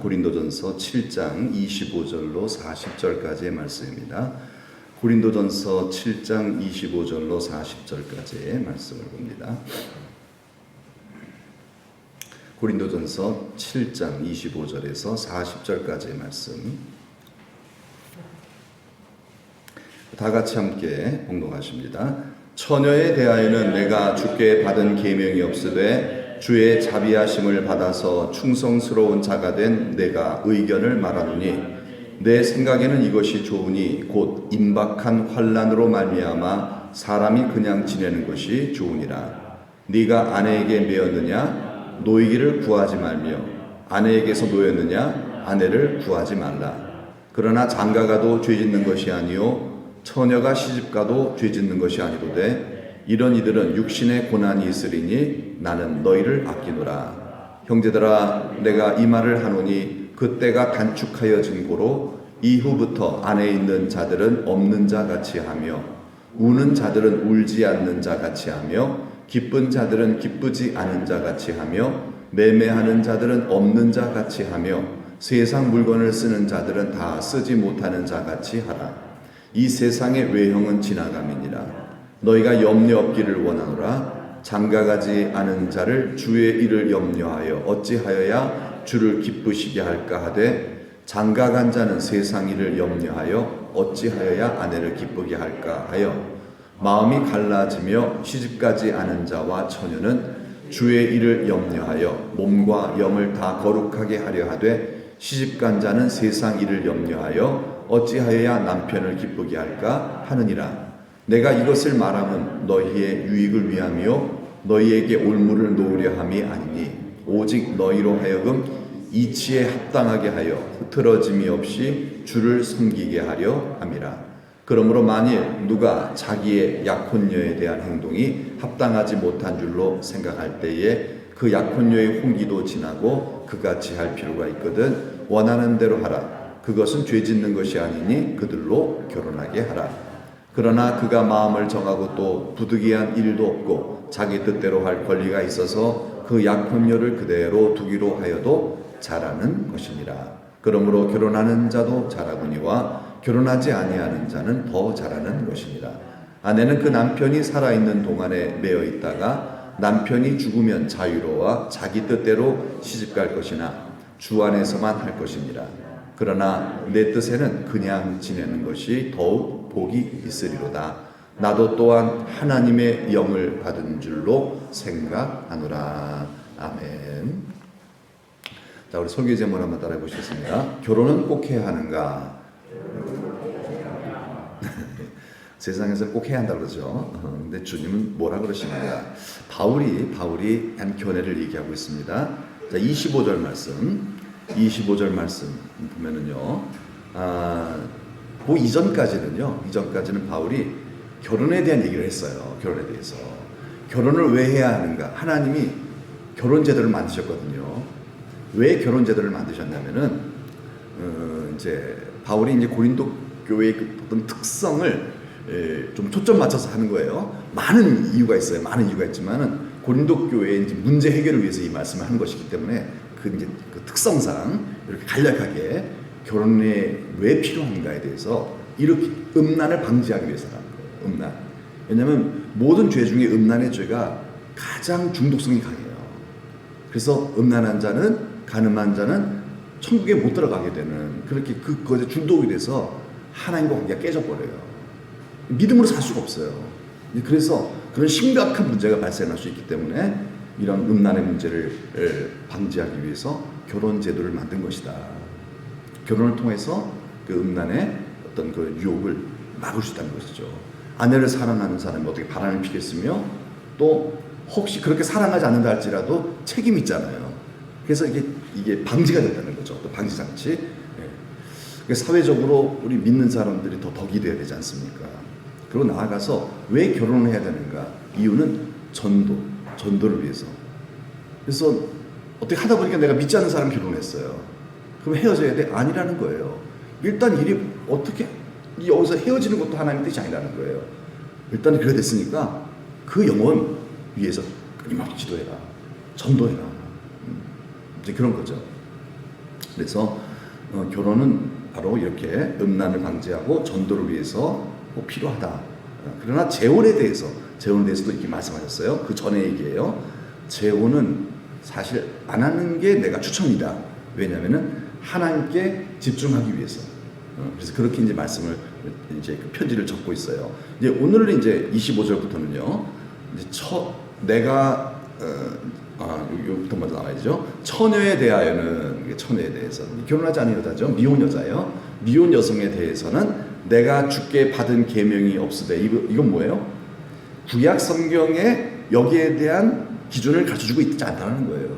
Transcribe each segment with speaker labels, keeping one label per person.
Speaker 1: 고린도전서 7장 25절로 40절까지의 말씀입니다. 고린도전서 7장 25절로 40절까지의 말씀을 봅니다. 고린도전서 7장 25절에서 40절까지의 말씀, 다 같이 함께 봉독하십니다. 처녀에 대하여는 내가 주께 받은 계명이 없으되 주의 자비하심을 받아서 충성스러운 자가 된 내가 의견을 말하노니, 내 생각에는 이것이 좋으니 곧 임박한 환난으로 말미암아 사람이 그냥 지내는 것이 좋으니라. 네가 아내에게 매었느냐? 노이기를 구하지 말며, 아내에게서 노였느냐? 아내를 구하지 말라. 그러나 장가가도 죄짓는 것이 아니요 처녀가 시집가도 죄짓는 것이 아니로되, 이런 이들은 육신의 고난이 있으리니 나는 너희를 아끼노라. 형제들아, 내가 이 말을 하노니 그때가 단축하여진 고로 이후부터 안에 있는 자들은 없는 자 같이 하며, 우는 자들은 울지 않는 자 같이 하며, 기쁜 자들은 기쁘지 않은 자 같이 하며, 매매하는 자들은 없는 자 같이 하며, 세상 물건을 쓰는 자들은 다 쓰지 못하는 자 같이 하라. 이 세상의 외형은 지나감이니라. 너희가 염려 없기를 원하노라. 장가가지 않은 자를 주의 일을 염려하여 어찌하여야 주를 기쁘시게 할까 하되, 장가간 자는 세상 일을 염려하여 어찌하여야 아내를 기쁘게 할까 하여, 마음이 갈라지며 시집가지 않은 자와 처녀는 주의 일을 염려하여 몸과 영을 다 거룩하게 하려 하되, 시집간 자는 세상 일을 염려하여 어찌하여야 남편을 기쁘게 할까 하느니라. 내가 이것을 말하면 너희의 유익을 위함이요 너희에게 올무를 놓으려 함이 아니니, 오직 너희로 하여금 이치에 합당하게 하여 흐트러짐이 없이 주를 섬기게 하려 함이라. 그러므로 만일 누가 자기의 약혼녀에 대한 행동이 합당하지 못한 줄로 생각할 때에 그 약혼녀의 홍기도 지나고 그같이 할 필요가 있거든 원하는 대로 하라. 그것은 죄 짓는 것이 아니니 그들로 결혼하게 하라. 그러나 그가 마음을 정하고 또 부득이한 일도 없고 자기 뜻대로 할 권리가 있어서 그 약혼녀를 그대로 두기로 하여도 잘하는 것이니라. 그러므로 결혼하는 자도 잘하거니와 결혼하지 아니하는 자는 더 잘하는 것이니라. 아내는 그 남편이 살아있는 동안에 매어 있다가 남편이 죽으면 자유로워 자기 뜻대로 시집갈 것이나 주 안에서만 할 것이니라. 그러나 내 뜻에는 그냥 지내는 것이 더욱 복이 있으리로다. 나도 또한 하나님의 영을 받은 줄로 생각하노라. 아멘. 자, 우리 설교 제목 한번 따라해 보시겠습니다. 결혼은 꼭 해야 하는가? 세상에서 꼭 해야 한다고 그러죠. 근데 주님은 뭐라 그러시는가? 바울이 한 견해를 얘기하고 있습니다. 자, 25절 말씀 보면은요, 그 이전까지는 바울이 결혼에 대한 얘기를 했어요. 결혼에 대해서. 결혼을 왜 해야 하는가? 하나님이 결혼 제도를 만드셨거든요. 왜 결혼 제도를 만드셨냐면은, 이제 바울이 이제 고린도 교회의 그 어떤 특성을 좀 초점 맞춰서 하는 거예요. 많은 이유가 있어요. 많은 이유가 있지만은 고린도 교회의 이제 문제 해결을 위해서 이 말씀을 하는 것이기 때문에 그 특성상 이렇게 간략하게 결혼에 왜 필요한가에 대해서 이렇게 음란을 방지하기 위해서라는 거예요. 음란. 왜냐하면 모든 죄 중에 음란의 죄가 가장 중독성이 강해요. 그래서 음란한 자는, 간음한 자는 천국에 못 들어가게 되는, 그렇게 그것에 중독이 돼서 하나님과 관계가 깨져버려요. 믿음으로 살 수가 없어요. 그래서 그런 심각한 문제가 발생할 수 있기 때문에 이런 음란의 문제를 방지하기 위해서 결혼 제도를 만든 것이다. 결혼을 통해서 그 음란의 어떤 그 유혹을 막을 수 있다는 것이죠. 아내를 사랑하는 사람이 어떻게 바람을 피겠으며, 또 혹시 그렇게 사랑하지 않는다 할지라도 책임이 있잖아요. 그래서 이게 방지가 된다는 거죠. 또 방지장치. 사회적으로 우리 믿는 사람들이 더 덕이 돼야 되지 않습니까? 그리고 나아가서 왜 결혼을 해야 되는가? 이유는 전도를 위해서. 그래서 어떻게 하다 보니까 내가 믿지 않는 사람 결혼했어요. 그럼 헤어져야 돼? 아니라는 거예요. 일단 일이 어떻게 여기서 헤어지는 것도 하나님의 뜻이 아니라는 거예요. 일단 그래 됐으니까 그 영혼 위해서 끊임없이 기도해라. 전도해라. 이제 그런 거죠. 그래서 결혼은 바로 이렇게 음란을 방지하고 전도를 위해서 꼭 필요하다. 그러나 재혼에 대해서도 이렇게 말씀하셨어요. 그 전에 얘기예요. 재혼은 사실 안 하는 게 내가 추천이다. 왜냐하면은 하나님께 집중하기 위해서. 그래서 그렇게 이제 말씀을 이제 그 편지를 적고 있어요. 이제 오늘은 이제 25절부터는요. 이제 내가 여기부터 먼저 나와야죠. 처녀에 대하여는, 처녀에 대해서 결혼하지 않은 여자죠. 미혼 여자예요. 미혼 여성에 대해서는 내가 주께 받은 계명이 없으되, 이건 뭐예요? 구약 성경에 여기에 대한 기준을 가르쳐주고 있지 않다는 거예요.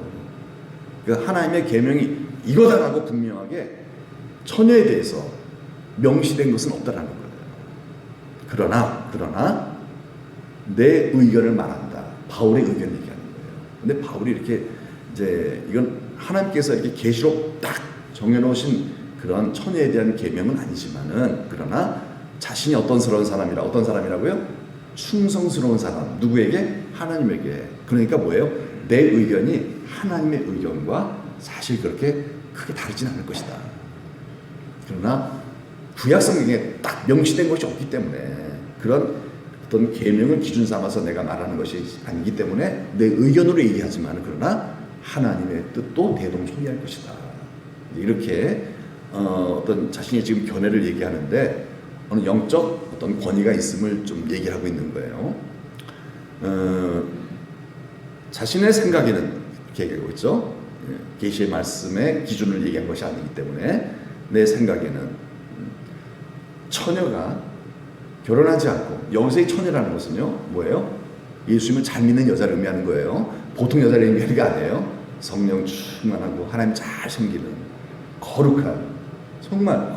Speaker 1: 그러니까 하나님의 계명이 이거다라고 분명하게 처녀에 대해서 명시된 것은 없다라는 거예요. 그러나 내 의견을 말한다. 바울의 의견을 얘기하는 거예요. 근데 바울이 이렇게 이제 이건 하나님께서 이렇게 계시로 딱 정해놓으신 그런 처녀에 대한 계명은 아니지만은, 그러나 자신이 어떤 사람이라고요? 충성스러운 사람. 누구에게? 하나님에게. 그러니까 뭐예요? 내 의견이 하나님의 의견과 사실 그렇게 크게 다르진 않을 것이다. 그러나 구약 성경에 딱 명시된 것이 없기 때문에, 그런 어떤 계명을 기준 삼아서 내가 말하는 것이 아니기 때문에 내 의견으로 얘기하지만, 그러나 하나님의 뜻도 대동소이할 것이다. 이렇게 어떤 자신의 지금 견해를 얘기하는데 어느 영적 어떤 권위가 있음을 좀 얘기하고 있는 거예요. 자신의 생각에는 이렇게 얘기하고 있죠. 계시의 말씀의 기준을 얘기한 것이 아니기 때문에 내 생각에는 처녀가 결혼하지 않고, 여기서의 처녀라는 것은요 뭐예요? 예수님을 잘 믿는 여자를 의미하는 거예요. 보통 여자를 의미하는 게 아니에요. 성령 충만하고 하나님 잘 섬기는 거룩한, 정말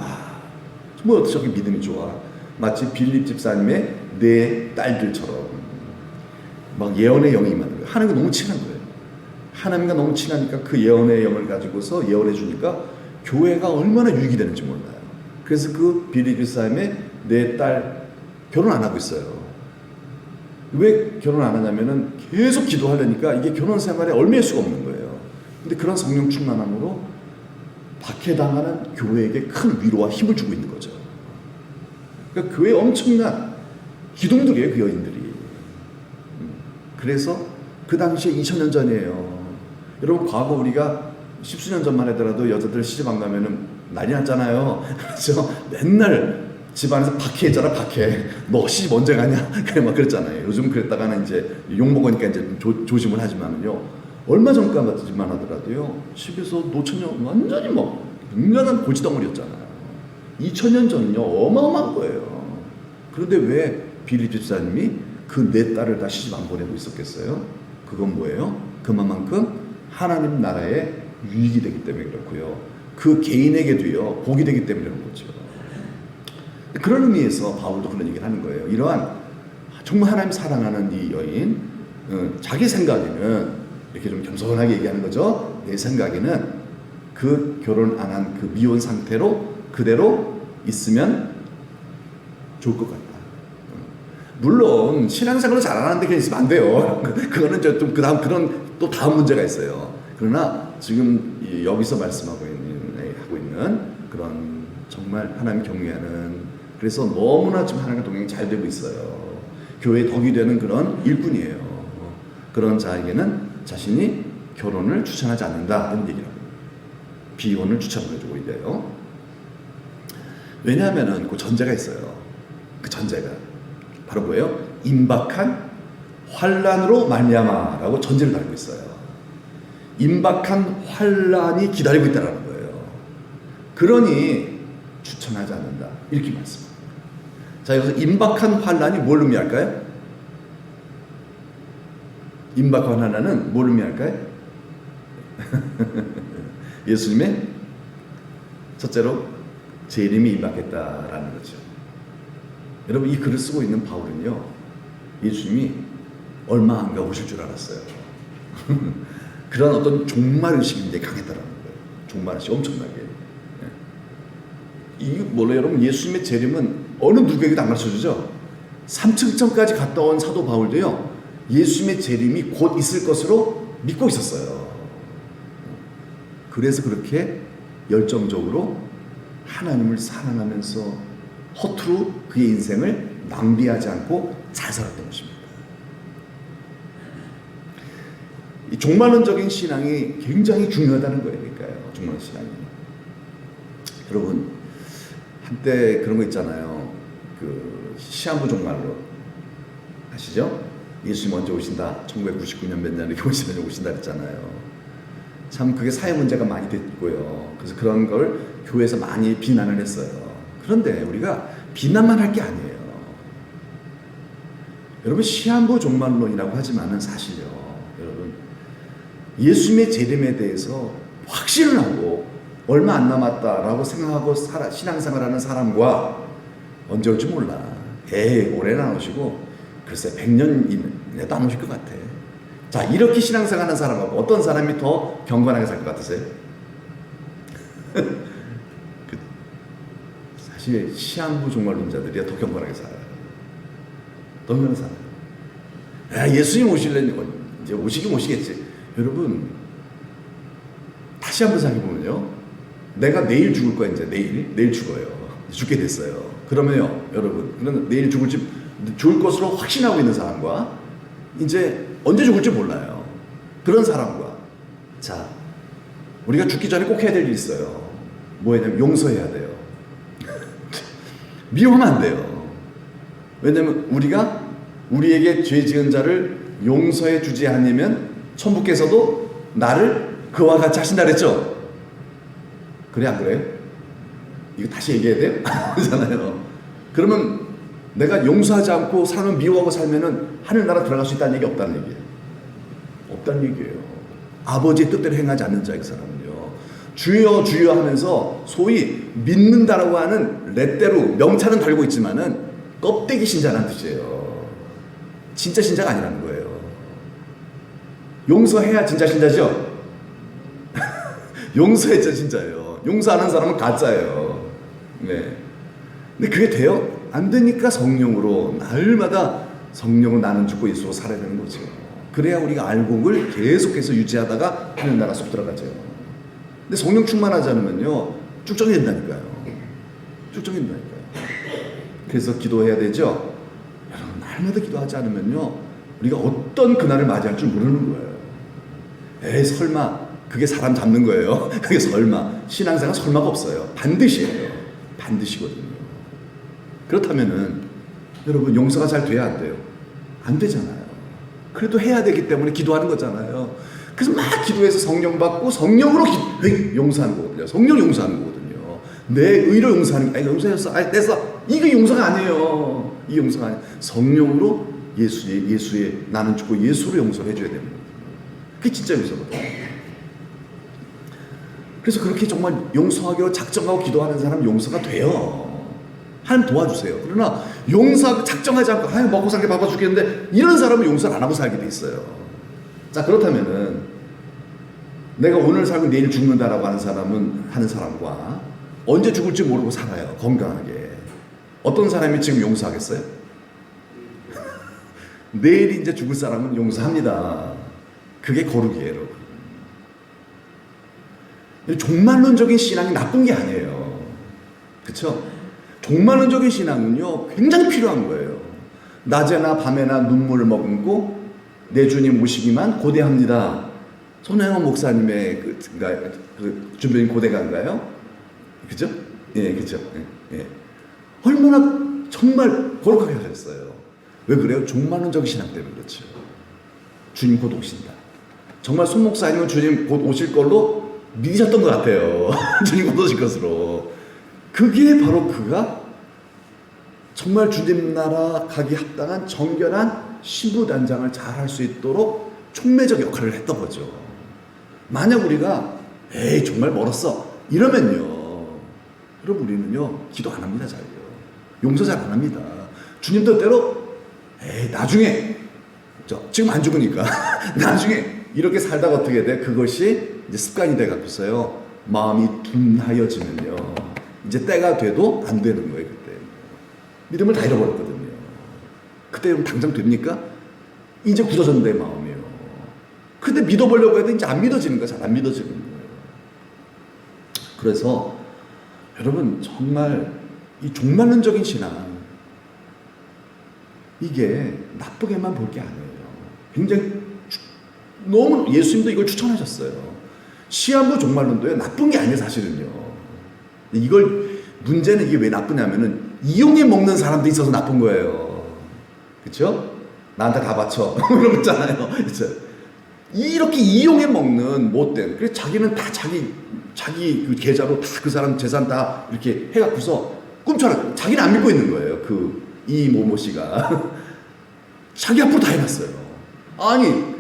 Speaker 1: 어떻게 믿음이 좋아. 마치 빌립 집사님의 네 딸들처럼 막 예언의 영이 임하는 거예요. 하나님과 너무 친한 거예요. 하나님과 너무 친하니까 그 예언의 영을 가지고서 예언해 주니까 교회가 얼마나 유익이 되는지 몰라요. 그래서 그 빌립 집사님의 네 딸 결혼 안 하고 있어요. 왜 결혼 안 하냐면은 계속 기도하려니까 이게 결혼 생활에 얽매일 수가 없는 거예요. 근데 그런 성령 충만함으로 박해당하는 교회에게 큰 위로와 힘을 주고 있는 거죠. 그러니까 교회에 엄청난 기둥들이에요, 그 여인들이. 그래서 그 당시에 2000년 전이에요. 여러분, 과거 우리가 십수년 전만 하더라도 여자들 시집 안 가면은 난리 났잖아요. 그래서 맨날 집안에서 박해했잖아, 박해. 너 시집 언제 가냐? 그래, 막 그랬잖아요. 요즘 그랬다가는 이제 욕먹으니까 이제 조심을 하지만은요. 얼마 전까지만 하더라도요. 집에서 노처녀 완전히 막 굉장한 골치덩어리였잖아요. 2000년 전은요, 어마어마한 거예요. 그런데 왜 빌립 집사님이 그 네 딸을 다 시집 안 보내고 있었겠어요? 그건 뭐예요? 그만큼 하나님 나라에 유익이 되기 때문에 그렇고요. 그 개인에게도요, 복이 되기 때문에 그런 거죠. 그런 의미에서 바울도 그런 얘기를 하는 거예요. 이러한 정말 하나님 사랑하는 이 여인, 자기 생각에는 이렇게 좀 겸손하게 얘기하는 거죠. 내 생각에는 그 결혼 안 한 그 미혼 상태로 그대로 있으면 좋을 것 같다. 물론 신앙생활을 잘 안 하는데 그냥 있으면 안 돼요. 그거는 좀 그다음 그런 또 다음 문제가 있어요. 그러나 지금 여기서 말씀하고 있는 그런 정말 하나님 경외하는, 그래서 너무나 지금 하나님과 동행이 잘 되고 있어요. 교회에 덕이 되는 그런 일꾼이에요. 그런 자에게는 자신이 결혼을 추천하지 않는다 이런 얘기를 합니다. 비혼을 추천해주고 있대요. 왜냐하면은 그 전제가 있어요. 그 전제가 바로 뭐예요? 임박한 환란으로 말미암아라고 전제를 달고 있어요. 임박한 환란이 기다리고 있다는 거예요. 그러니 추천하지 않는다 이렇게 말씀합니다. 자, 여기서 임박한 환란이 뭘 의미할까요? 임박한 환란은 뭘 의미할까요? 예수님의 첫째로 재림이 임박했다라는 거죠. 여러분, 이 글을 쓰고 있는 바울은요, 예수님이 얼마 안 가오실 줄 알았어요. 그런 어떤 종말의식이 이제 강했다라는 거예요. 종말의식 엄청나게. 이게 뭐래요, 여러분? 예수님의 재림은 어느 누구에게도 안 가르쳐주죠. 3층까지 갔다 온 사도 바울도요, 예수님의 재림이 곧 있을 것으로 믿고 있었어요. 그래서 그렇게 열정적으로 하나님을 사랑하면서 허투루 그의 인생을 낭비하지 않고 잘 살았던 것입니다. 이 종말론적인 신앙이 굉장히 중요하다는 거예요. 그러니까요. 종말론 신앙이. 여러분, 한때 그런 거 있잖아요. 그 시한부 종말론 아시죠? 예수님 먼저 오신다. 1999년 몇 년에 오시면 오신다 그랬잖아요. 참 그게 사회 문제가 많이 됐고요. 그래서 그런 걸 교회에서 많이 비난을 했어요. 그런데 우리가 비난만 할 게 아니에요. 여러분, 시한부 종말론이라고 하지만은 사실요, 여러분, 예수님의 재림에 대해서 확신을 하고 얼마 안 남았다라고 생각하고 신앙생활하는 사람과 언제 올지 몰라. 오래는 안 오시고 글쎄 100년 이내도 안 오실 것 같아. 자, 이렇게 신앙생활하는 사람하고 어떤 사람이 더 경건하게 살 것 같으세요? 사실 시한부 종말론자들이 더 경건하게 살아요. 더 경건하게 살아요. 예수님 오실래니 이제 오시긴 오시겠지. 여러분, 다시 한번 생각해보면요, 내가 내일 죽을 거야. 이제 내일 죽어요. 죽게 됐어요. 그러면요, 여러분, 내일 죽을 것으로 확신하고 있는 사람과 이제 언제 죽을지 몰라요. 그런 사람과, 자, 우리가 죽기 전에 꼭 해야 될 일이 있어요. 뭐냐면 용서해야 돼요. 미워하면 안 돼요. 왜냐면 우리가 우리에게 죄 지은 자를 용서해 주지 않으면 천부께서도 나를 그와 같이 하신다 그랬죠? 그래, 안 그래요? 이거 다시 얘기해야 돼요? 그렇잖아요. 그러면 내가 용서하지 않고 사람을 미워하고 살면은 하늘나라 들어갈 수 있다는 얘기 없다는 얘기예요. 없다는 얘기예요. 아버지의 뜻대로 행하지 않는 자의 사람은요, 주여 주여 하면서 소위 믿는다라고 하는 렛대로 명찰은 달고 있지만은 껍데기 신자라는 뜻이에요. 진짜 신자가 아니라는 거예요. 용서해야 진짜 신자죠? 용서해야 진짜예요. 용서 안 하는 사람은 가짜예요. 네. 근데 그게 돼요? 안 되니까 성령으로 날마다 성령으로 나는 죽고 예수로 살아야 되는 거죠. 그래야 우리가 알곡을 계속해서 유지하다가 하늘나라 속 들어가죠. 근데 성령 충만하지 않으면요, 쭉정이 된다니까요. 쭉정이 된다니까요. 그래서 기도해야 되죠. 여러분, 날마다 기도하지 않으면요, 우리가 어떤 그날을 맞이할 줄 모르는 거예요. 설마 그게 사람 잡는 거예요. 그게 설마. 신앙생활 설마가 없어요. 반드시예요. 반드시거든요. 그렇다면은 여러분, 용서가 잘 돼야 안 돼요? 안 되잖아요. 그래도 해야 되기 때문에 기도하는 거잖아요. 그래서 막 기도해서 성령 받고 성령으로 용서하는 거거든요. 성령 용서하는 거거든요. 내 의로 용서하는 게, 용서했어. 됐어. 이게 용서가 아니에요. 이 용서가 아니에요. 성령으로 예수의 나는 죽고 예수로 용서를 해줘야 되는 거예요. 그게 진짜 용서거든요. 그래서 그렇게 정말 용서하기로 작정하고 기도하는 사람 용서가 돼요. 하나님 도와주세요. 그러나 용서 작정하지 않고 먹고 살게 바빠 죽겠는데 이런 사람은 용서를 안 하고 살게 돼 있어요. 자, 그렇다면은 내가 오늘 살고 내일 죽는다라고 하는 사람과 언제 죽을지 모르고 살아요. 건강하게. 어떤 사람이 지금 용서하겠어요? 내일 이제 죽을 사람은 용서합니다. 그게 거룩이에요, 여러분. 종말론적인 신앙이 나쁜 게 아니에요. 그렇죠? 종말론적인 신앙은요, 굉장히 필요한 거예요. 낮에나 밤에나 눈물을 머금고 내 주님 모시기만 고대합니다. 손혜원 목사님의 준비된 고대가인가요? 그죠? 예, 그죠? 예, 예. 얼마나 정말 거룩하게 하셨어요. 왜 그래요? 종말론적인 신앙 때문에 그렇죠. 주님 곧 오신다. 정말 손 목사님은 주님 곧 오실 걸로 믿으셨던 것 같아요. 주님 곧 오실 것으로. 그게 바로 그가 정말 주님 나라 가기 합당한 정결한 신부단장을 잘 할 수 있도록 촉매적 역할을 했던 거죠. 만약 우리가 정말 멀었어 이러면요, 여러분, 우리는요 기도 안 합니다. 잘요. 용서 잘 안 합니다. 주님 뜻대로 나중에 지금 안 죽으니까 나중에 이렇게 살다가 어떻게 돼? 그것이 이제 습관이 돼 갖고서요, 마음이 둔하여지면요, 이제 때가 돼도 안 되는 거예요. 그때 믿음을 다 잃어버렸거든요. 그때 당장 됩니까? 이제 굳어졌는데 마음이요. 근데 믿어보려고 해도 이제 안 믿어지는 거야. 잘 안 믿어지는 거예요. 그래서 여러분 정말 이 종말론적인 신앙 이게 나쁘게만 볼 게 아니에요. 굉장히 너무 예수님도 이걸 추천하셨어요. 시한부 종말론도요 나쁜 게 아니에요 사실은요. 이걸 문제는 이게 왜 나쁘냐면은 이용해 먹는 사람도 있어서 나쁜 거예요. 그렇죠? 나한테 다 바쳐 이런 거 있잖아요. 이렇게 이용해 먹는 못된 그래서 자기는 다 자기 그 계좌로 다 그 사람 재산 다 이렇게 해갖고서 꿈처럼 자기는 안 믿고 있는 거예요. 이 모모 씨가 자기 앞으로 다 해놨어요. 아니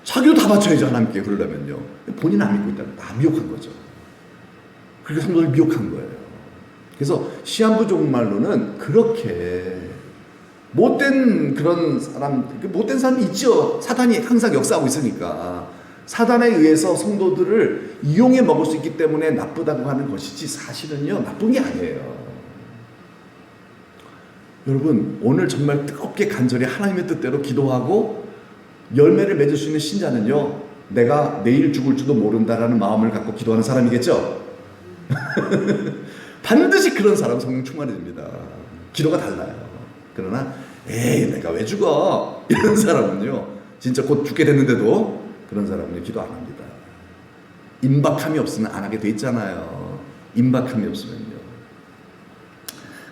Speaker 1: 자기도 다 바쳐야지 하나님께 그러려면요. 본인은 안 믿고 있다는 다 미혹한 거죠. 그렇게 성도를 미혹한 거예요. 그래서 시한부 종말로는 그렇게 못된 그런 사람, 못된 사람이 있죠. 사단이 항상 역사하고 있으니까. 사단에 의해서 성도들을 이용해 먹을 수 있기 때문에 나쁘다고 하는 것이지 사실은요 나쁜 게 아니에요. 여러분 오늘 정말 뜨겁게 간절히 하나님의 뜻대로 기도하고 열매를 맺을 수 있는 신자는요 내가 내일 죽을지도 모른다라는 마음을 갖고 기도하는 사람이겠죠. 반드시 그런 사람은 성령 충만이 됩니다. 기도가 달라요. 그러나 에이 내가 왜 죽어 이런 사람은요 진짜 곧 죽게 됐는데도 그런 사람은요 기도 안 합니다. 임박함이 없으면 안 하게 돼 있잖아요. 임박함이 없으면요.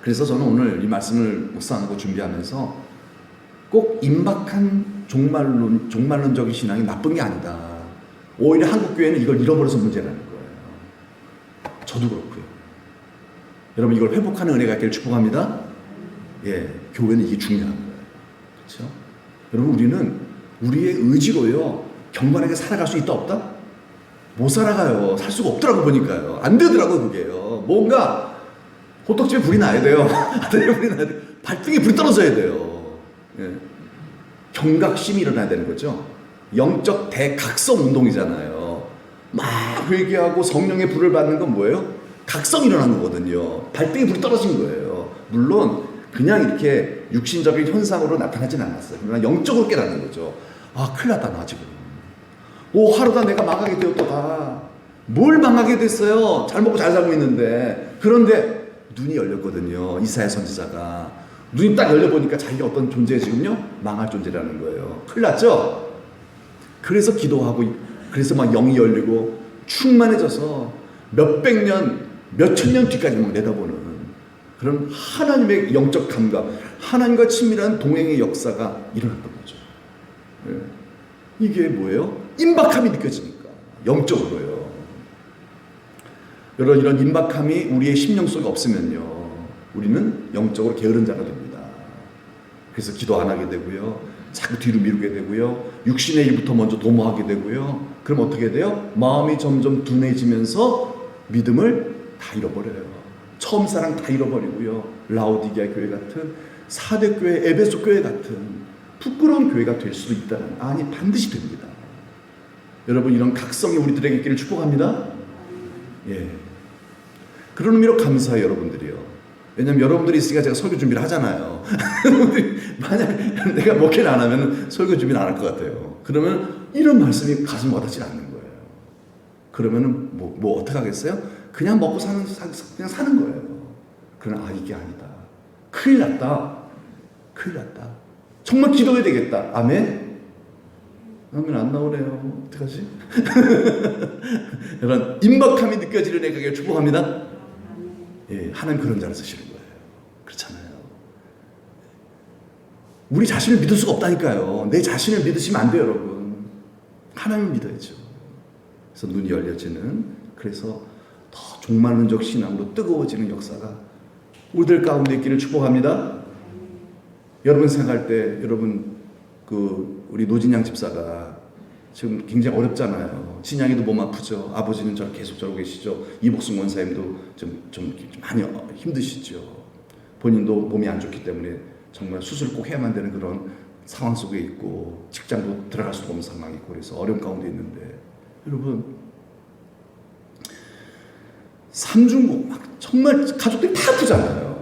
Speaker 1: 그래서 저는 오늘 이 말씀을 묵상하고 준비하면서 꼭 임박한 종말론적인 신앙이 나쁜 게 아니다. 오히려 한국 교회는 이걸 잃어버려서 문제라는 거예요. 저도 그렇고요. 여러분 이걸 회복하는 은혜가 있기를 축복합니다. 예, 교회는 이게 중요한 거예요. 그렇죠? 여러분 우리는 우리의 의지로요 경건하게 살아갈 수 있다 없다? 못 살아가요. 살 수가 없더라고 보니까요. 안 되더라고 그게요. 뭔가 호떡집에 불이 나야 돼요. 아들에 불이 나야 돼요. 발등에 불이 떨어져야 돼요. 예. 경각심이 일어나야 되는 거죠. 영적 대각성 운동이잖아요. 막 회개하고 성령의 불을 받는 건 뭐예요? 각성이 일어난 거거든요. 발등에 불이 떨어진 거예요. 물론 그냥 이렇게 육신적인 현상으로 나타나진 않았어요. 그러나 영적으로 깨닫는 거죠. 아 큰일 났다 나 지금. 하루다 내가 망하게 되었다. 뭘 망하게 됐어요? 잘 먹고 잘 살고 있는데. 그런데 눈이 열렸거든요. 이사야 선지자가. 눈이 딱 열려보니까 자기가 어떤 존재 지금요? 망할 존재라는 거예요. 큰일 났죠? 그래서 기도하고 그래서 막 영이 열리고 충만해져서 몇백 년, 몇천 년 뒤까지 막 내다보는 그런 하나님의 영적 감각, 하나님과 친밀한 동행의 역사가 일어났던 거죠. 네. 이게 뭐예요? 임박함이 느껴지니까 영적으로요. 여러분 이런 임박함이 우리의 심령 속에 없으면요 우리는 영적으로 게으른 자가 됩니다. 그래서 기도 안 하게 되고요 자꾸 뒤로 미루게 되고요 육신의 일부터 먼저 도모하게 되고요 그럼 어떻게 돼요? 마음이 점점 둔해지면서 믿음을 다 잃어버려요. 처음 사랑 다 잃어버리고요 라오디게아 교회 같은 사대 교회, 에베소 교회 같은 부끄러운 교회가 될 수도 있다는 아니 반드시 됩니다. 여러분 이런 각성이 우리들에게 있기를 축복합니다. 예. 그런 의미로 감사해요 여러분들이요. 왜냐면 여러분들이 있으니까 제가 설교 준비를 하잖아요. 만약 내가 목회를 안 하면 설교 준비를 안 할 것 같아요. 그러면 이런 말씀이 가슴 와닿지 않는 거예요. 그러면은 뭐 어떻게 하겠어요? 그냥 먹고 그냥 사는 거예요. 그러나 이게 아니다. 큰일 났다. 큰일 났다. 정말 기도해야 되겠다. 아멘? 아멘 안 나오네요. 어떡하지? 여러분 임박함이 느껴지는 애에게 축복합니다. 예, 하나님 그런 자를 쓰시는 거예요. 그렇잖아요. 우리 자신을 믿을 수가 없다니까요. 내 자신을 믿으시면 안 돼요 여러분. 하나님을 믿어야죠. 그래서 눈이 열려지는 그래서 더 종말론적 신앙으로 뜨거워지는 역사가 우리들 가운데 있기를 축복합니다. 여러분 생각할 때 여러분 우리 노진양 집사가 지금 굉장히 어렵잖아요. 진양이도 몸 아프죠. 아버지는 계속 저러고 계시죠. 이복승 원사님도 좀 많이 힘드시죠. 본인도 몸이 안 좋기 때문에 정말 수술을 꼭 해야만 되는 그런 상황 속에 있고 직장도 들어갈 수도 없는 상황이 있고 그래서 어려움 가운데 있는데 여러분 삼중고 막 정말 가족들이 다 아프잖아요.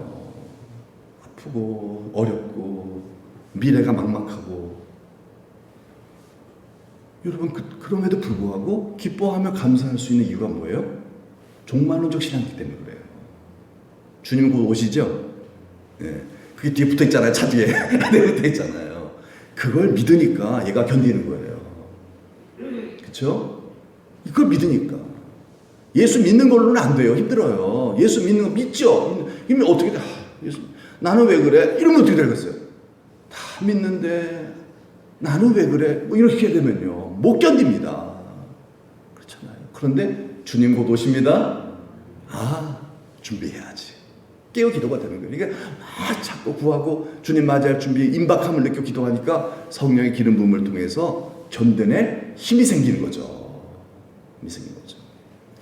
Speaker 1: 아프고 어렵고 미래가 막막하고 여러분 그럼에도 불구하고 기뻐하며 감사할 수 있는 이유가 뭐예요? 종말론적 신앙이기 때문에 그래요. 주님 곧 오시죠? 예. 그게 뒤에 붙어 있잖아요. 차 뒤에. 내 붙어 있잖아요. 그걸 믿으니까 얘가 견디는 거예요. 그렇죠? 이걸 믿으니까. 예수 믿는 걸로는 안 돼요. 힘들어요. 예수 믿는 거 믿죠? 이면 어떻게 돼? 예수, 나는 왜 그래? 이러면 어떻게 되겠어요? 다 믿는데 나는 왜 그래? 뭐 이렇게 되면요. 못 견딥니다. 그렇잖아요. 그런데 주님 곧 오십니다. 준비해야지. 깨어 기도가 되는 거예요. 그러니까 자꾸 구하고 주님 맞이할 준비에 임박함을 느껴 기도하니까 성령의 기름 부음을 통해서 견뎌낼 힘이 생기는 거죠. 힘이 생기는 거죠.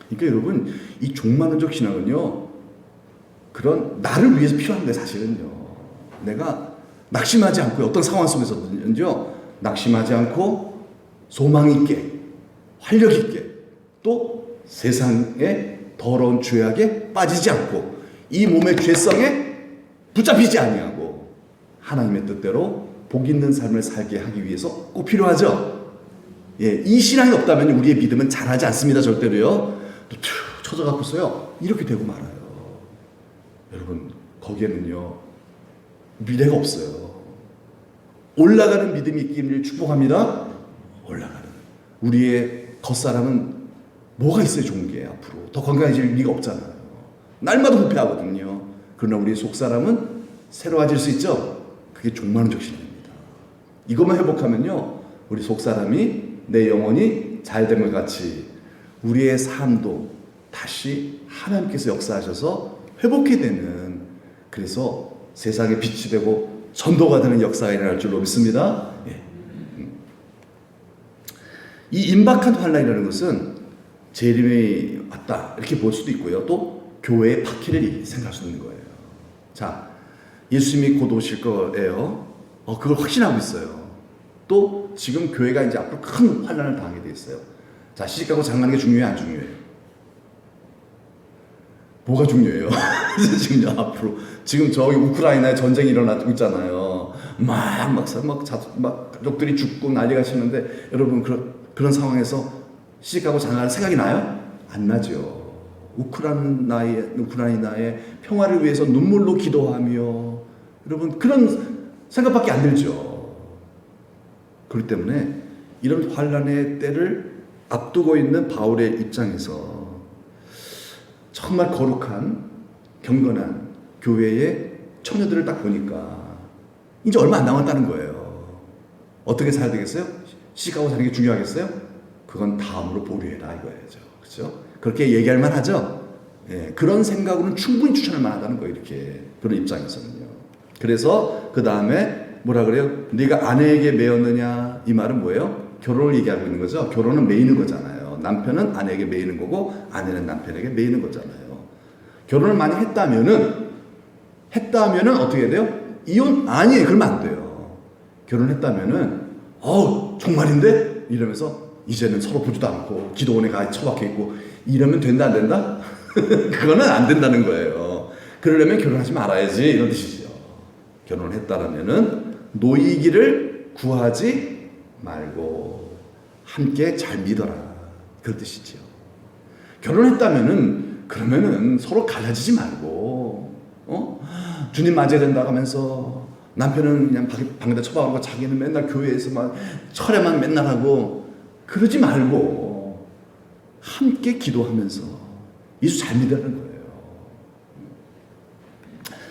Speaker 1: 그러니까 여러분, 이 종말론적 신앙은요, 그런 나를 위해서 필요한 거예요. 사실은요. 내가 낙심하지 않고 어떤 상황 속에서든요, 낙심하지 않고 소망 있게, 활력 있게, 또 세상의 더러운 죄악에 빠지지 않고 이 몸의 죄성에 붙잡히지 아니하고 하나님의 뜻대로 복 있는 삶을 살게 하기 위해서 꼭 필요하죠. 예, 이 신앙이 없다면 우리의 믿음은 자라지 않습니다. 절대로요. 또 쳐져갖고서요 이렇게 되고 말아요. 여러분, 거기에는요 미래가 없어요. 올라가는 믿음이 있기를 축복합니다. 올라가는 우리의 겉사람은 뭐가 있어요? 좋은 게 앞으로 더 건강해질 리가 없잖아요. 날마다 부패하거든요. 그러나 우리의 속사람은 새로워질 수 있죠. 그게 종말론적 신앙입니다. 이것만 회복하면요 우리 속사람이 내 영혼이 잘된 것 같이 우리의 삶도 다시 하나님께서 역사하셔서 회복해 되는, 그래서 세상에 빛이 되고 전도가 되는 역사가 일어날 줄로 믿습니다. 예. 이 임박한 환란이라는 것은 재림이 왔다 이렇게 볼 수도 있고요. 또 교회의 박해를 생각할 수 있는 거예요. 자, 예수님이 곧 오실 거예요. 그걸 확신하고 있어요. 또 지금 교회가 이제 앞으로 큰 환란을 당하게 돼 있어요. 자, 시집가고 장가는 게 중요해요, 안 중요해요? 뭐가 중요해요? 지금 앞으로 지금 저기 우크라이나에 전쟁이 일어나고 있잖아요. 막 가족들이 죽고 난리가 치는데 여러분 그런 상황에서 시집가고 장가할 생각이 나요? 안 나죠. 우크라이나의 평화를 위해서 눈물로 기도하며 여러분 그런 생각밖에 안 들죠. 그렇기 때문에 이런 환란의 때를 앞두고 있는 바울의 입장에서 정말 거룩한 경건한 교회의 처녀들을 딱 보니까 이제 얼마 안 남았다는 거예요. 어떻게 살아야 되겠어요? 시집가고 사는 게 중요하겠어요? 그건 다음으로 보류해라 이거야죠. 그렇죠? 그렇게 얘기할 만하죠. 예, 그런 생각으로는 충분히 추천할 만하다는 거예요. 이렇게 그런 입장에서는요. 그래서 그 다음에 뭐라 그래요? 네가 아내에게 매였느냐? 이 말은 뭐예요? 결혼을 얘기하고 있는 거죠. 결혼은 매이는 거잖아요. 남편은 아내에게 매이는 거고 아내는 남편에게 매이는 거잖아요. 결혼을 많이 했다면은 어떻게 돼요? 이혼 아니에요. 그러면 안 돼요. 결혼했다면은 정말인데 이러면서 이제는 서로 보지도 않고 기도원에 가 처박혀 있고 이러면 된다 안 된다? 그거는 안 된다는 거예요. 그러려면 결혼하지 말아야지 이런 뜻이죠. 결혼을 했다라면은 노이기를 구하지 말고 함께 잘 믿어라 그런 뜻이죠. 결혼했다면은 그러면은 서로 갈라지지 말고 주님 맞아야 된다고 하면서 남편은 그냥 방에다 처박아놓고 자기는 맨날 교회에서 막 철회만 맨날 하고 그러지 말고 함께 기도하면서 예수 잘 믿으라는 거예요.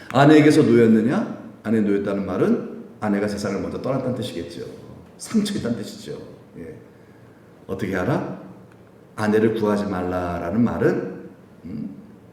Speaker 1: 아내에게서 놓였느냐? 아내 놓였다는 말은 아내가 세상을 먼저 떠났다는 뜻이겠죠. 상처있다는 뜻이죠. 예. 어떻게 알아? 아내를 구하지 말라라는 말은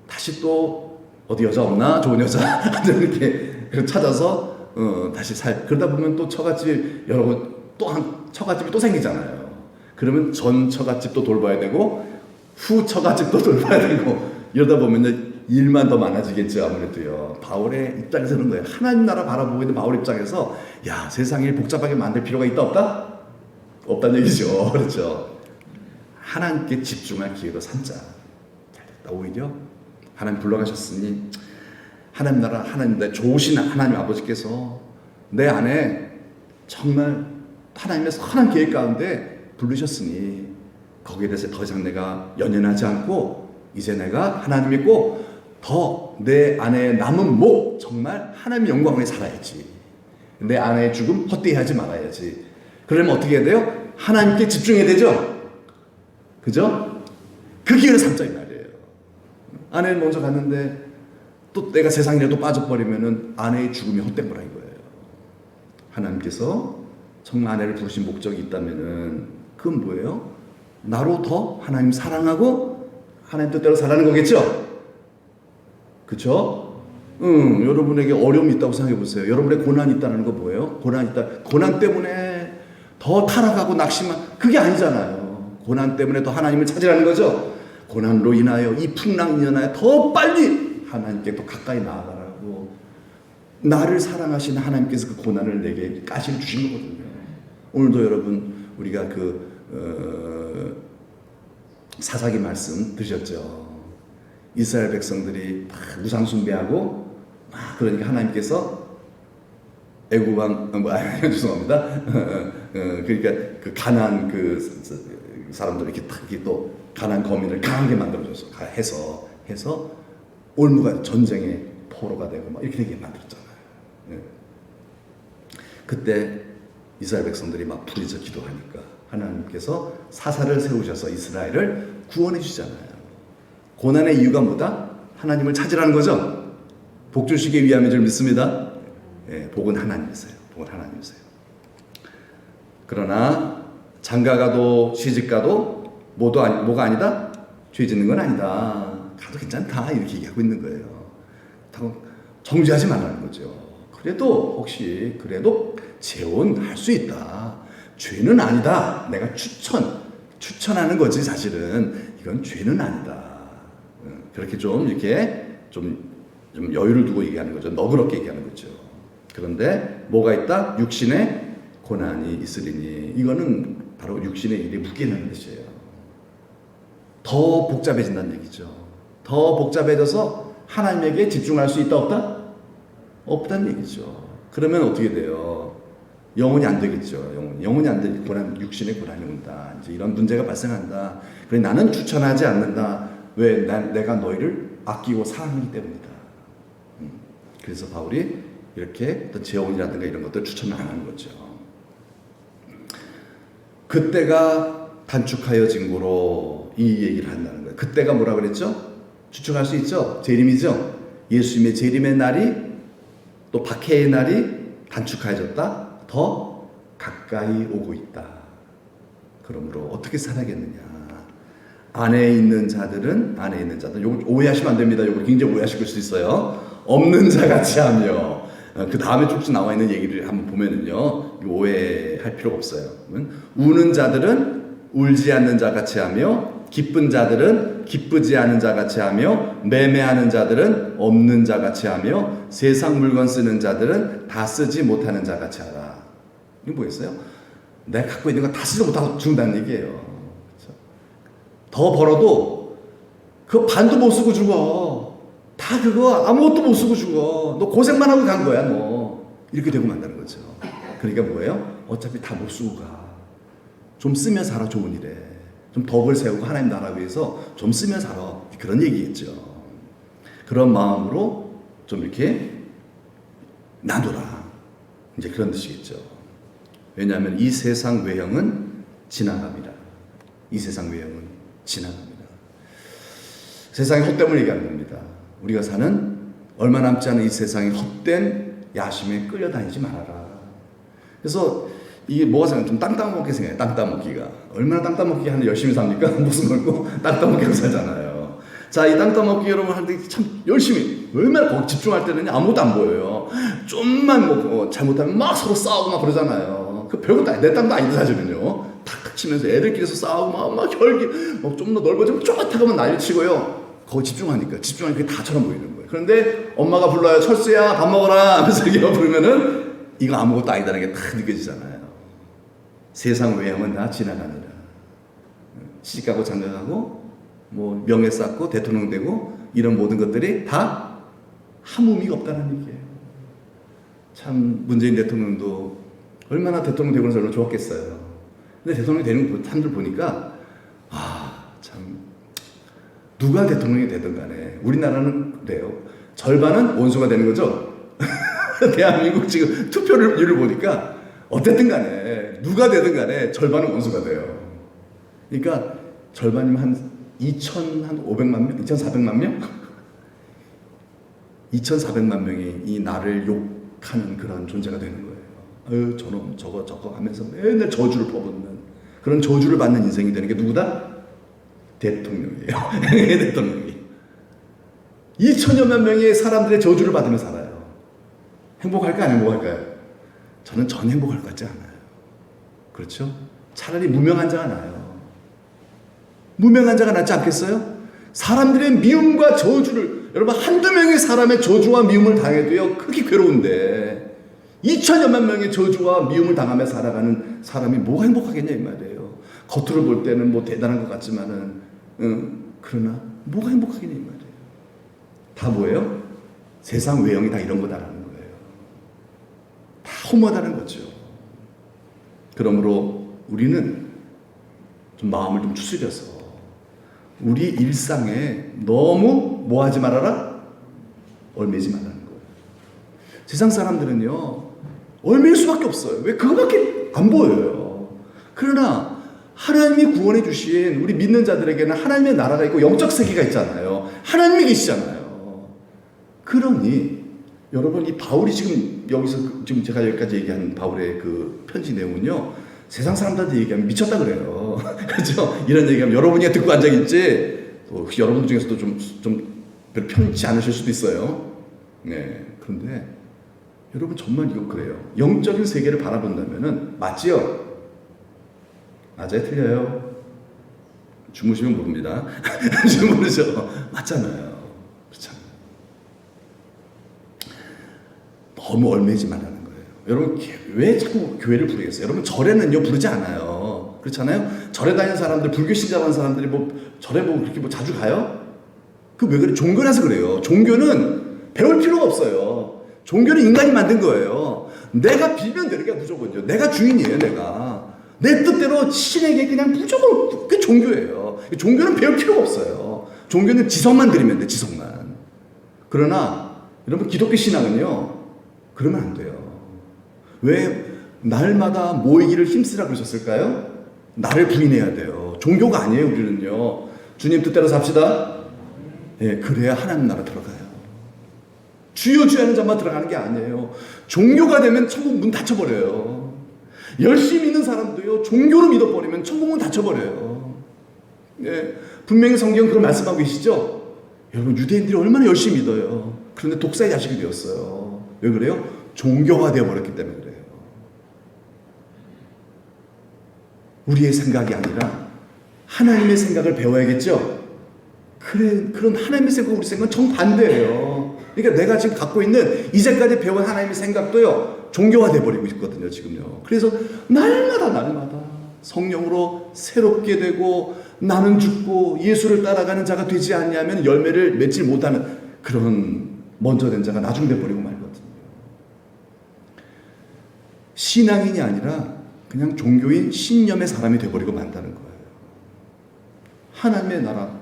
Speaker 1: 다시 또 어디 여자 없나? 좋은 여자 이렇게 찾아서 다시 그러다 보면 또 처갓집 여러 번 또 처갓집이 또 생기잖아요. 그러면 전 처갓집도 돌봐야 되고 후 처갓집도 돌봐야 되고 이러다 보면 일만 더 많아지겠죠. 아무래도요. 바울의 입장에서는 거예요. 하나님 나라 바라보고 있는 바울 입장에서 야, 세상을 복잡하게 만들 필요가 있다 없다? 없다는 얘기죠. 그렇죠. 하나님께 집중할 기회로 삼자. 잘됐다. 오히려 하나님 불러가셨으니 하나님 나라 하나님 좋으신 하나님 아버지께서 내 안에 정말 하나님의 선한 계획 가운데 부르셨으니 거기에 대해서 더 이상 내가 연연하지 않고 이제 내가 하나님 믿고 더 내 안에 남은 목 정말 하나님의 영광에 살아야지. 내 안에 죽음 헛되이 하지 말아야지. 그러면 어떻게 해야 돼요? 하나님께 집중해야 되죠? 그죠? 그 길을 삼자 이 말이에요. 아내를 먼저 갔는데 또 내가 세상이라도 빠져버리면은 아내의 죽음이 헛된 거라 이거예요. 하나님께서 정말 아내를 부르신 목적이 있다면은 그건 뭐예요? 나로 더 하나님 사랑하고 하나님 뜻대로 살아가는 거겠죠? 그쵸? 여러분에게 어려움이 있다고 생각해 보세요. 여러분의 고난이 있다는 거 뭐예요? 고난이 있다. 고난 때문에 더 타락하고 낙심한 그게 아니잖아요. 고난 때문에 더 하나님을 찾으라는 거죠. 고난으로 인하여 이 풍랑이 인하여 더 빨리 하나님께 더 가까이 나아가라고 나를 사랑하시는 하나님께서 그 고난을 내게 가시를 주신 거거든요. 오늘도 여러분 우리가 사사기 말씀 들으셨죠? 이스라엘 백성들이 막 우상 숭배하고 막 그러니까 하나님께서 애굽 왕 죄송합니다. 그러니까 그 가나안 사람들 이렇게 또 가나안 거민을 강하게 만들어줘서 해서 올무가 전쟁의 포로가 되고 막 이렇게 되게 만들었잖아요. 그때 이스라엘 백성들이 막 부리쳐 기도하니까 하나님께서 사사를 세우셔서 이스라엘을 구원해 주잖아요. 고난의 이유가 뭐다? 하나님을 찾으라는 거죠. 복 주시기 위함인 줄 믿습니다. 복은 하나님이세요. 복은 하나님이세요. 그러나 장가가도 시집가도 뭐가 아니다? 죄 짓는 건 아니다. 가도 괜찮다 이렇게 얘기하고 있는 거예요. 정죄하지 말라는 거죠. 그래도 재혼할 수 있다. 죄는 아니다. 내가 추천하는 거지 사실은 이건 죄는 아니다. 그렇게 좀 여유를 두고 얘기하는 거죠. 너그럽게 얘기하는 거죠. 그런데 뭐가 있다? 육신의 고난이 있으리니 이거는 바로 육신의 일이 묶이는 뜻이에요. 더 복잡해진다는 얘기죠. 더 복잡해져서 하나님에게 집중할 수 있다 없다? 없다는 얘기죠. 그러면 어떻게 돼요? 영혼이 안 되겠죠. 영혼이 안 되니 육신의 고난이 온다. 이제 이런 문제가 발생한다. 그래 나는 추천하지 않는다. 왜? 내가 너희를 아끼고 사랑하기 때문이다. 그래서 바울이 이렇게 어떤 재혼이라든가 이런 것들 추천을 안 하는 거죠. 그때가 단축하여진 거로 이 얘기를 한다는 거예요. 그때가 뭐라 그랬죠? 추측할 수 있죠? 재림이죠? 예수님의 재림의 날이 또 박해의 날이 단축하여졌다. 더 가까이 오고 있다. 그러므로 어떻게 살아야겠느냐? 안에 있는 자들, 요거 오해하시면 안 됩니다. 요거 굉장히 오해하실 수 있어요. 없는 자 같이 하며, 그 다음에 쭉 나와 있는 얘기를 한번 보면은요, 오해할 필요가 없어요. 우는 자들은 울지 않는 자 같이 하며, 기쁜 자들은 기쁘지 않은 자 같이 하며, 매매하는 자들은 없는 자 같이 하며, 세상 물건 쓰는 자들은 다 쓰지 못하는 자 같이 하라. 이게 뭐겠어요? 내가 갖고 있는 거 다 쓰지 못하고 죽는다는 얘기예요. 더 벌어도 그 반도 못 쓰고 죽어. 다 그거 아무것도 못 쓰고 죽어. 너 고생만 하고 간 거야 너. 이렇게 되고 만다는 거죠. 그러니까 뭐예요? 어차피 다 못 쓰고 가. 좀 쓰면 살아. 좋은 일에 좀 덕을 세우고 하나님 나라 위해서 좀 쓰면 살아. 그런 얘기겠죠. 그런 마음으로 좀 이렇게 놔둬라. 이제 그런 뜻이겠죠. 왜냐하면 이 세상 외형은 지나갑니다. 이 세상 외형은 지나갑니다. 세상의 헛됨을 얘기하는 겁니다. 우리가 사는 얼마 남지 않은 이 세상의 헛된 야심에 끌려다니지 말아라. 그래서 이게 뭐가 생각해? 좀 땅 따먹게 생각해요. 땅 따먹기가. 얼마나 땅 따먹기 하는 열심히 삽니까? 무슨 걸고 땅 따먹기로 살잖아요. 자, 이 땅 따먹기 여러분 하는데 참 열심히 얼마나 거기 집중할 때는 아무것도 안 보여요. 좀만 잘못하면 막 서로 싸우고 막 그러잖아요. 그 별것도 아니, 내 땅도 아닌데 사실은요. 탁탁 치면서 애들끼리서 싸우고 막 혈기 좀 더 넓어지면 쫓아가면 난리치고요. 거기 집중하니까 그게 다처럼 보이는 거예요. 그런데 엄마가 불러요. 철수야 밥 먹어라 하면서 이거 부르면은 이거 아무것도 아니다는 게 딱 느껴지잖아요. 세상 외형은 다 지나가니라. 시집가고 장가가고 뭐 명예 쌓고 대통령 되고 이런 모든 것들이 다 아무 의미가 없다는 얘기예요. 참 문재인 대통령도 얼마나 대통령 되고 나서 좋았겠어요. 근데 대통령 되는 사람들 보니까 참 누가 대통령이 되든 간에 우리나라는 그래요. 절반은 원수가 되는 거죠. 대한민국 지금 투표율을 보니까 어쨌든 간에 누가 되든 간에 절반은 원수가 돼요. 그러니까 절반이면 한 2,500만 명? 2,400만 명? 2,400만 명이 이 나를 욕하는 그런 존재가 되는 거예요. 아유, 저놈 저거 하면서 맨날 저주를 퍼붓는 그런 저주를 받는 인생이 되는 게 누구다? 대통령이에요. 대통령이 2천여만 명의 사람들의 저주를 받으며 살아요. 행복할까 안 행복할까요? 저는 전 행복할 것 같지 않아요. 그렇죠? 차라리 무명한 자가 나아요. 무명한 자가 낫지 않겠어요? 사람들의 미움과 저주를, 여러분 한두 명의 사람의 저주와 미움을 당해도요 크게 괴로운데 2천여만 명의 저주와 미움을 당하며 살아가는 사람이 뭐가 행복하겠냐 이 말이에요. 겉으로 볼 때는 뭐 대단한 것 같지만은 그러나 뭐가 행복하겠냐 이 말이에요. 다 뭐예요? 세상 외형이 다 이런 거다라는 거예요. 다 허무하다는 거죠. 그러므로 우리는 좀 마음을 좀 추스려서 우리 일상에 너무 뭐 하지 말아라? 얽매이지 말라는 거예요. 세상 사람들은요 얽매일 수밖에 없어요. 왜? 그거밖에 안 보여요. 그러나 하나님이 구원해 주신 우리 믿는 자들에게는 하나님의 나라가 있고 영적 세계가 있잖아요. 하나님이 계시잖아요. 그러니 여러분 이 바울이 지금 여기서 지금 제가 여기까지 얘기한 바울의 그 편지 내용은요 세상 사람들한테 얘기하면 미쳤다 그래요. 그렇죠? 이런 얘기하면 여러분이 듣고 앉아있지 또 여러분 중에서도 좀 별로 편치 않으실 수도 있어요. 네. 그런데 여러분 정말 이거 그래요. 영적인 세계를 바라본다면은 맞지요? 맞아요? 틀려요? 주무시면 모릅니다. 주무시죠? 맞잖아요. 그렇잖아요. 너무 얽매이지 말라는 거예요. 여러분 왜 자꾸 교회를 부르겠어요? 여러분 절에는요 부르지 않아요. 그렇잖아요? 절에 다니는 사람들, 불교 신자하는 사람들이 뭐 절에 뭐 그렇게 뭐 자주 가요? 그 왜 그래? 종교라서 그래요. 종교는 배울 필요가 없어요. 종교는 인간이 만든 거예요. 내가 빌면 되는 게 무조건요. 내가 주인이에요. 내가 내 뜻대로 신에게 그냥 무조건 그게 종교예요. 종교는 배울 필요가 없어요. 종교는 지성만 드리면 돼. 지성만. 그러나 여러분 기독교 신앙은요 그러면 안 돼요. 왜 날마다 모이기를 힘쓰라 그러셨을까요? 나를 부인해야 돼요. 종교가 아니에요. 우리는요 주님 뜻대로 삽시다. 예, 그래야 하나님 나라 들어가요. 주여 주여 하는 자만 들어가는 게 아니에요. 종교가 되면 천국 문 닫혀버려요. 열심히 믿는 사람도요 종교로 믿어버리면 천국 문 닫혀버려요. 예, 분명히 성경 그런 말씀하고 계시죠? 여러분 유대인들이 얼마나 열심히 믿어요. 그런데 독사의 자식이 되었어요. 왜 그래요? 종교화 되어버렸기 때문에 그래요. 우리의 생각이 아니라 하나님의 생각을 배워야겠죠? 그런 하나님의 생각과 우리 생각은 정반대예요. 그러니까 내가 지금 갖고 있는 이제까지 배운 하나님의 생각도요 종교화 되어버리고 있거든요 지금요. 그래서 날마다 성령으로 새롭게 되고 나는 죽고 예수를 따라가는 자가 되지 않냐면 열매를 맺지 못하는 그런 먼저 된 자가 나중 돼버리고 말거든요. 신앙인이 아니라 그냥 종교인 신념의 사람이 돼버리고 만다는 거예요. 하나님의 나라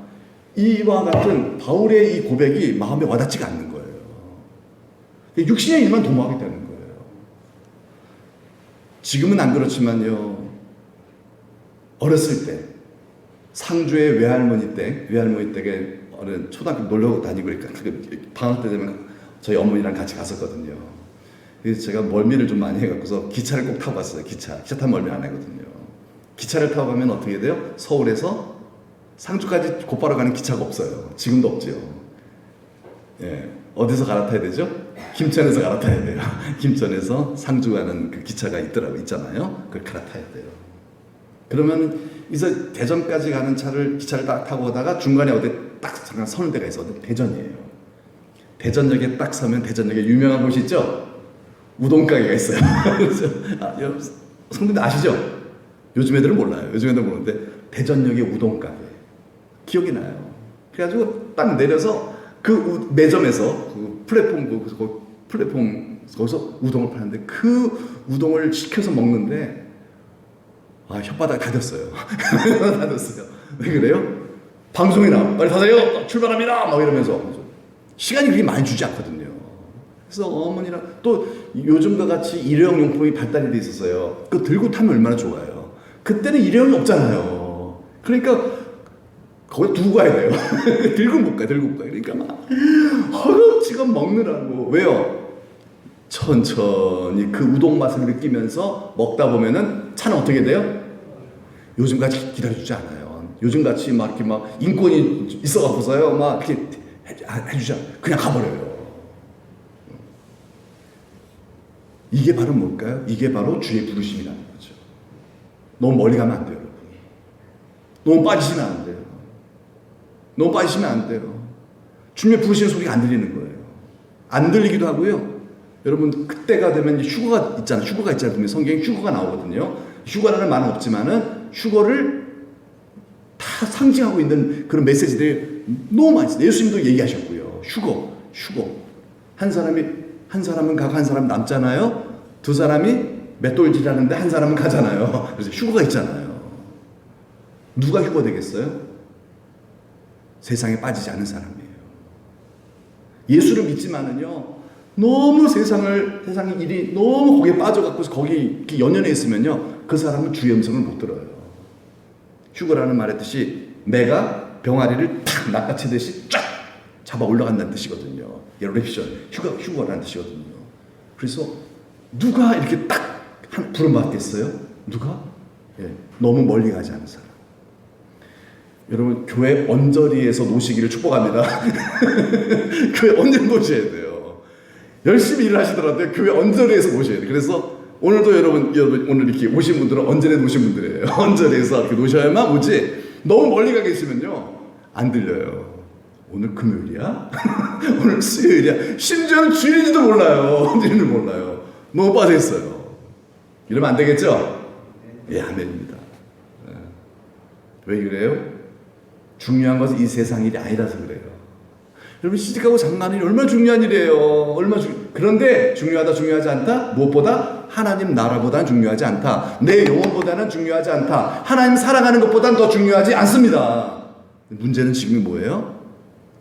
Speaker 1: 이와 같은 바울의 이 고백이 마음에 와닿지가 않는 거예요. 육신의 일만 도모하게 되는 거예요. 지금은 안 그렇지만요 어렸을 때 상주의 외할머니 댁에 어른 초등학교 놀러 다니고 그러니까 방학 때 되면 저희 어머니랑 같이 갔었거든요. 그래서 제가 멀미를 좀 많이 해갖고서 기차를 꼭 타고 갔어요. 기차 타면 멀미 안 하거든요. 기차를 타고 가면 어떻게 돼요? 서울에서 상주까지 곧바로 가는 기차가 없어요. 지금도 없죠. 예, 어디서 갈아타야 되죠? 김천에서 갈아타야 돼요. 김천에서 상주 가는 그 기차가 있잖아요. 그걸 갈아타야 돼요. 그러면 이제 대전까지 가는 기차를 딱 타고 오다가 중간에 어디 딱 잠깐 서는 데가 있어. 어디 대전이에요. 대전역에 딱 서면 대전역에 유명한 곳이 있죠? 우동 가게가 있어요. 여러분 성도들 아시죠? 요즘 애들은 몰라요. 요즘 애들은 모르는데 대전역의 우동 가게 기억이 나요. 그래가지고 딱 내려서 그 매점에서 그 플랫폼 거기서 우동을 파는데 그 우동을 시켜서 먹는데 혓바닥 닫았어요. 닫았어요. 왜 그래요? 방송이나 빨리 가세요 출발합니다 막 이러면서 시간이 그렇게 많이 주지 않거든요. 그래서 어머니랑 또 요즘과 같이 일회용 용품이 발달이 돼 있었어요. 그거 들고 타면 얼마나 좋아요. 그때는 일회용이 없잖아요. 그러니까 거기 두고 가야 돼요. 들고 못 가. 그러니까 막 허겁지겁 먹느라고. 왜요? 천천히 그 우동 맛을 느끼면서 먹다 보면은 차는 어떻게 돼요? 요즘같이 기다려주지 않아요. 요즘같이 막 이렇게 막 인권이 있어갖고서요 막 이렇게 해주지 않아요. 그냥 가버려요. 이게 바로 뭘까요? 이게 바로 주의 부르심이라는 거죠. 너무 멀리 가면 안 돼요, 여러분. 너무 빠지시면 안 돼요. 너무 빠지시면 안 돼요. 주님의 부르시는 소리가 안 들리는 거예요. 안 들리기도 하고요. 여러분 그때가 되면 휴거가 있잖아요. 보면 성경에 휴거가 나오거든요. 휴거라는 말은 없지만은 휴거를 다 상징하고 있는 그런 메시지들이 너무 많이 있어요. 예수님도 얘기하셨고요. 휴거. 한 사람은 가고 한 사람은 남잖아요. 두 사람이 맷돌질하는데 한 사람은 가잖아요. 그래서 휴거가 있잖아요. 누가 휴거 되겠어요? 세상에 빠지지 않은 사람이에요. 예수를 믿지만은요, 너무 세상의 일이 너무 거기에 빠져갖고 거기 연연해 있으면요, 그 사람은 주의 음성을 못 들어요. 휴거라는 말의 뜻이 매가 병아리를 탁 낚아채듯이 쫙 잡아 올라간다는 뜻이거든요. 랩션, 휴거라는 뜻이거든요. 그래서 누가 이렇게 딱 부름받겠어요? 누가? 예, 너무 멀리 가지 않은 사람. 여러분 교회 언저리에서 노시기를 축복합니다. 교회 언저리 노셔야 돼요. 열심히 일을 하시더라도 교회 언저리에서 노셔야 돼요. 그래서 오늘도 여러분 오늘 이렇게 오신 분들은 언저리에 노신 분들이에요. 언저리에서 이렇게 노셔야만 오지. 너무 멀리 가 계시면요 안 들려요. 오늘 금요일이야? 오늘 수요일이야? 심지어는 주일인지도 몰라요. 언제인지도 몰라요. 너무 빠져있어요. 이러면 안 되겠죠? 예, 아멘입니다. 왜 그래요? 중요한 것은 이 세상 일이 아니라서 그래요. 여러분 시집가고 장가하는 일이 얼마나 중요한 일이에요. 그런데 중요하지 않다? 무엇보다 하나님 나라보다는 중요하지 않다. 내 영혼보다는 중요하지 않다. 하나님 사랑하는 것보다는 더 중요하지 않습니다. 문제는 지금 뭐예요?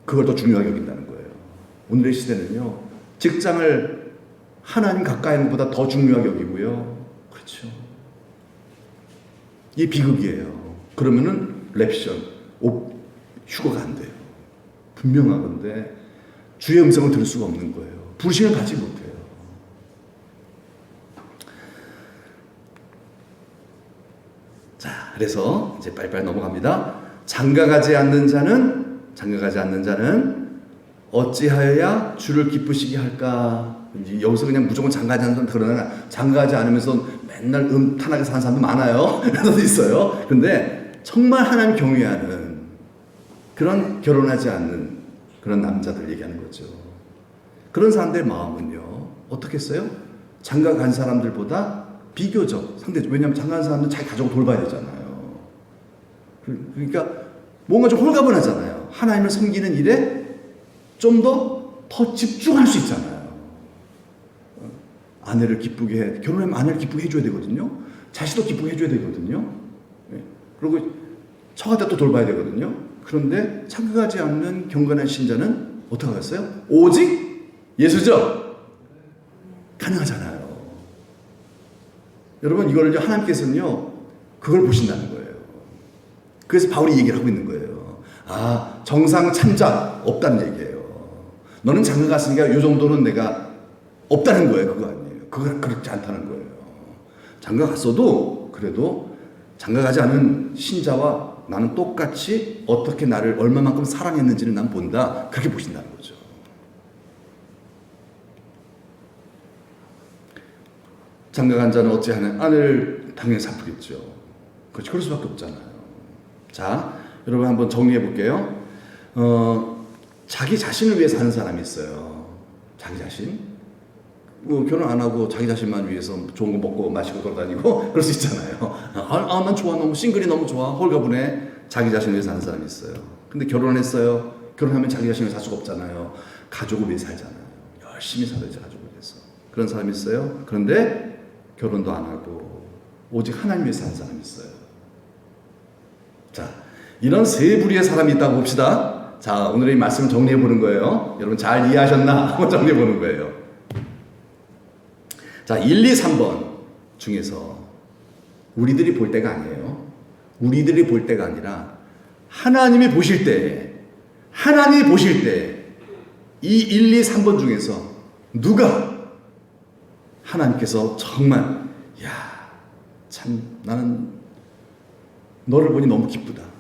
Speaker 1: 그걸 더 중요하게 여긴다는 거예요. 오늘의 시대는요, 직장을 하나님 가까이 하는 것보다 더 중요하게 여기고요. 그렇죠. 이게 비극이에요. 그러면은 랩션, 휴거가 안 돼요. 분명한 건데 주의 음성을 들을 수가 없는 거예요. 부르심을 받지 못해요. 자, 그래서 이제 빨리빨리 넘어갑니다. 장가가지 않는 자는 어찌하여야 주를 기쁘시게 할까? 여기서 그냥 무조건 장가하지 않는 사람 그러나 장가하지 않으면서 맨날 음탄하게 사는 사람도 많아요. 그래서 있어요. 근데 정말 하나님 경외하는 그런 결혼하지 않는 그런 남자들 얘기하는 거죠. 그런 사람들의 마음은요 어떻겠어요? 장가 간 사람들보다 비교적 상대적. 왜냐하면 장가 간 사람들은 자기 가족을 돌봐야 되잖아요. 그러니까 뭔가 좀 홀가분하잖아요. 하나님을 섬기는 일에 좀 더 집중할 수 있잖아요. 아내를 기쁘게 결혼하면 아내를 기쁘게 해줘야 되거든요. 자식도 기쁘게 해줘야 되거든요. 그리고 처가도 또 돌봐야 되거든요. 그런데 장가가지 않는 경건한 신자는 어떻게 하겠어요? 오직 예수죠. 가능하잖아요. 여러분 이거를 하나님께서는요 그걸 보신다는 거예요. 그래서 바울이 얘기를 하고 있는 거예요. 아, 정상 참자 없다는 얘기예요. 너는 장가 갔으니까 이 정도는 내가 없다는 거예요. 그거 아니에요. 그거 그렇지 않다는 거예요. 장가 갔어도 그래도 장가 가지 않은 신자와 나는 똑같이 어떻게 나를 얼마만큼 사랑했는지를 난 본다. 그렇게 보신다는 거죠. 장가 간 자는 어찌하냐? 아내를 당연히 살피겠죠. 그렇지, 그럴 수밖에 없잖아요. 자, 여러분 한번 정리해 볼게요. 자기 자신을 위해 사는 사람이 있어요. 자기 자신. 결혼 안 하고 자기 자신만 위해서 좋은 거 먹고 마시고 돌아다니고 그럴 수 있잖아요. 난 좋아, 너무 싱글이 너무 좋아, 홀가분해. 자기 자신을 위해 사는 사람이 있어요. 근데 결혼했어요. 결혼하면 자기 자신을 살 수가 없잖아요. 가족을 위해 살잖아요. 열심히 살아야지 가족을 위해서. 그런 사람이 있어요. 그런데 결혼도 안 하고 오직 하나님 위해 사는 사람이 있어요. 자, 이런 세 부류의 사람이 있다고 봅시다. 자, 오늘의 이 말씀을 정리해 보는 거예요. 여러분 잘 이해하셨나? 한번 정리해 보는 거예요. 자, 1, 2, 3번 중에서 우리들이 볼 때가 아니에요. 우리들이 볼 때가 아니라 하나님이 보실 때, 하나님이 보실 때, 이 1, 2, 3번 중에서 누가 하나님께서 정말, 야, 참 나는 너를 보니 너무 기쁘다.